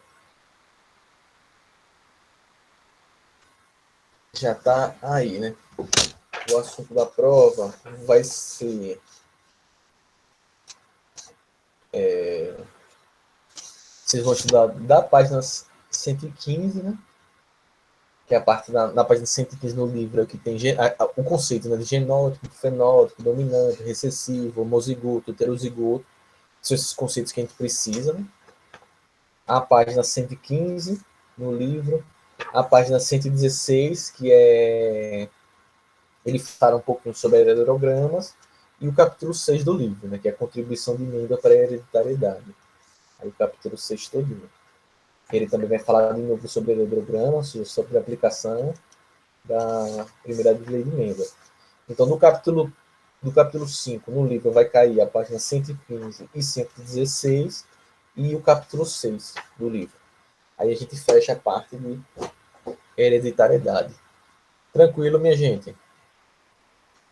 A: aí, né? O assunto da prova vai ser vocês vão estudar da página 115, né? Que é a parte na página 115 no livro que tem o conceito, né, de genótipo, fenótipo, dominante, recessivo, homozigoto, heterozigoto. São esses conceitos que a gente precisa, né? A página 115 no livro. A página 116, que ele fala um pouquinho sobre heredogramas. E o capítulo 6 do livro, né, que é a contribuição de emenda para a hereditariedade. Aí o capítulo 6 todinho. Ele também vai falar de novo sobre heredogramas, sobre a aplicação da primeira lei de emenda. Então, do capítulo 5, no livro, vai cair a página 115 e 116 e o capítulo 6 do livro. Aí a gente fecha a parte de hereditariedade. Tranquilo, minha gente?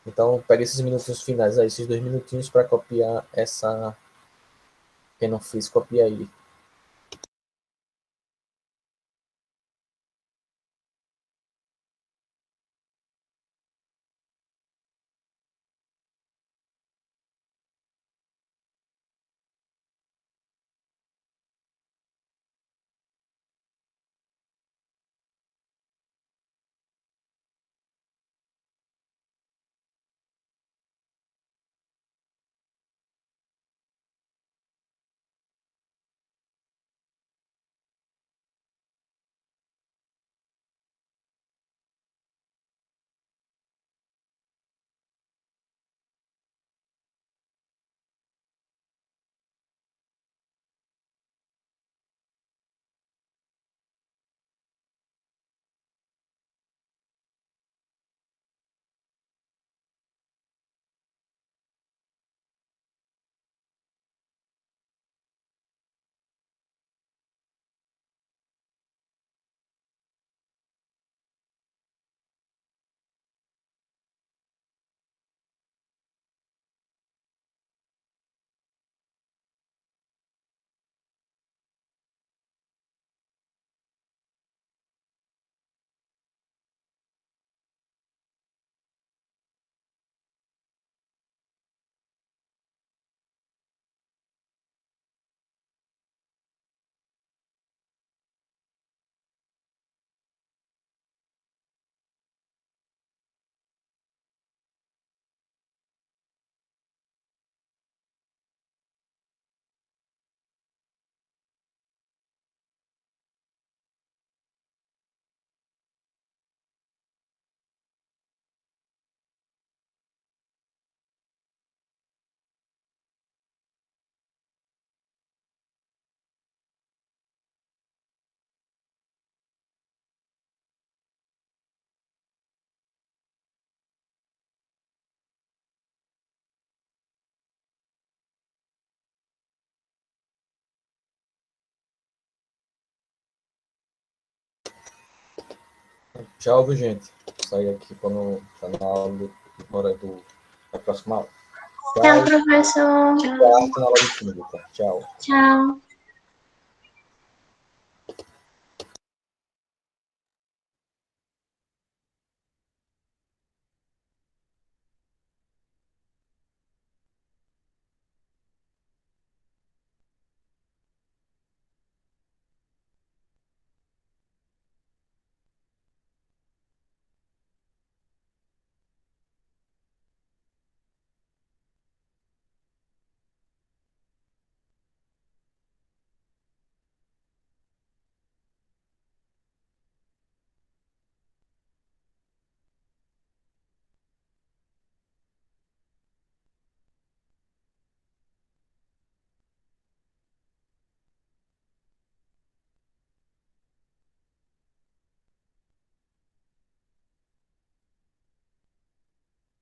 A: Então, pega esses minutinhos finais aí, esses 2 minutinhos para copiar essa. Quem não fez, copia aí. Tchau, viu, gente? Vou sair aqui para não estar na aula da próxima aula.
C: Tchau, professor.
A: Quarta na aula de química. Tchau.
C: Tchau.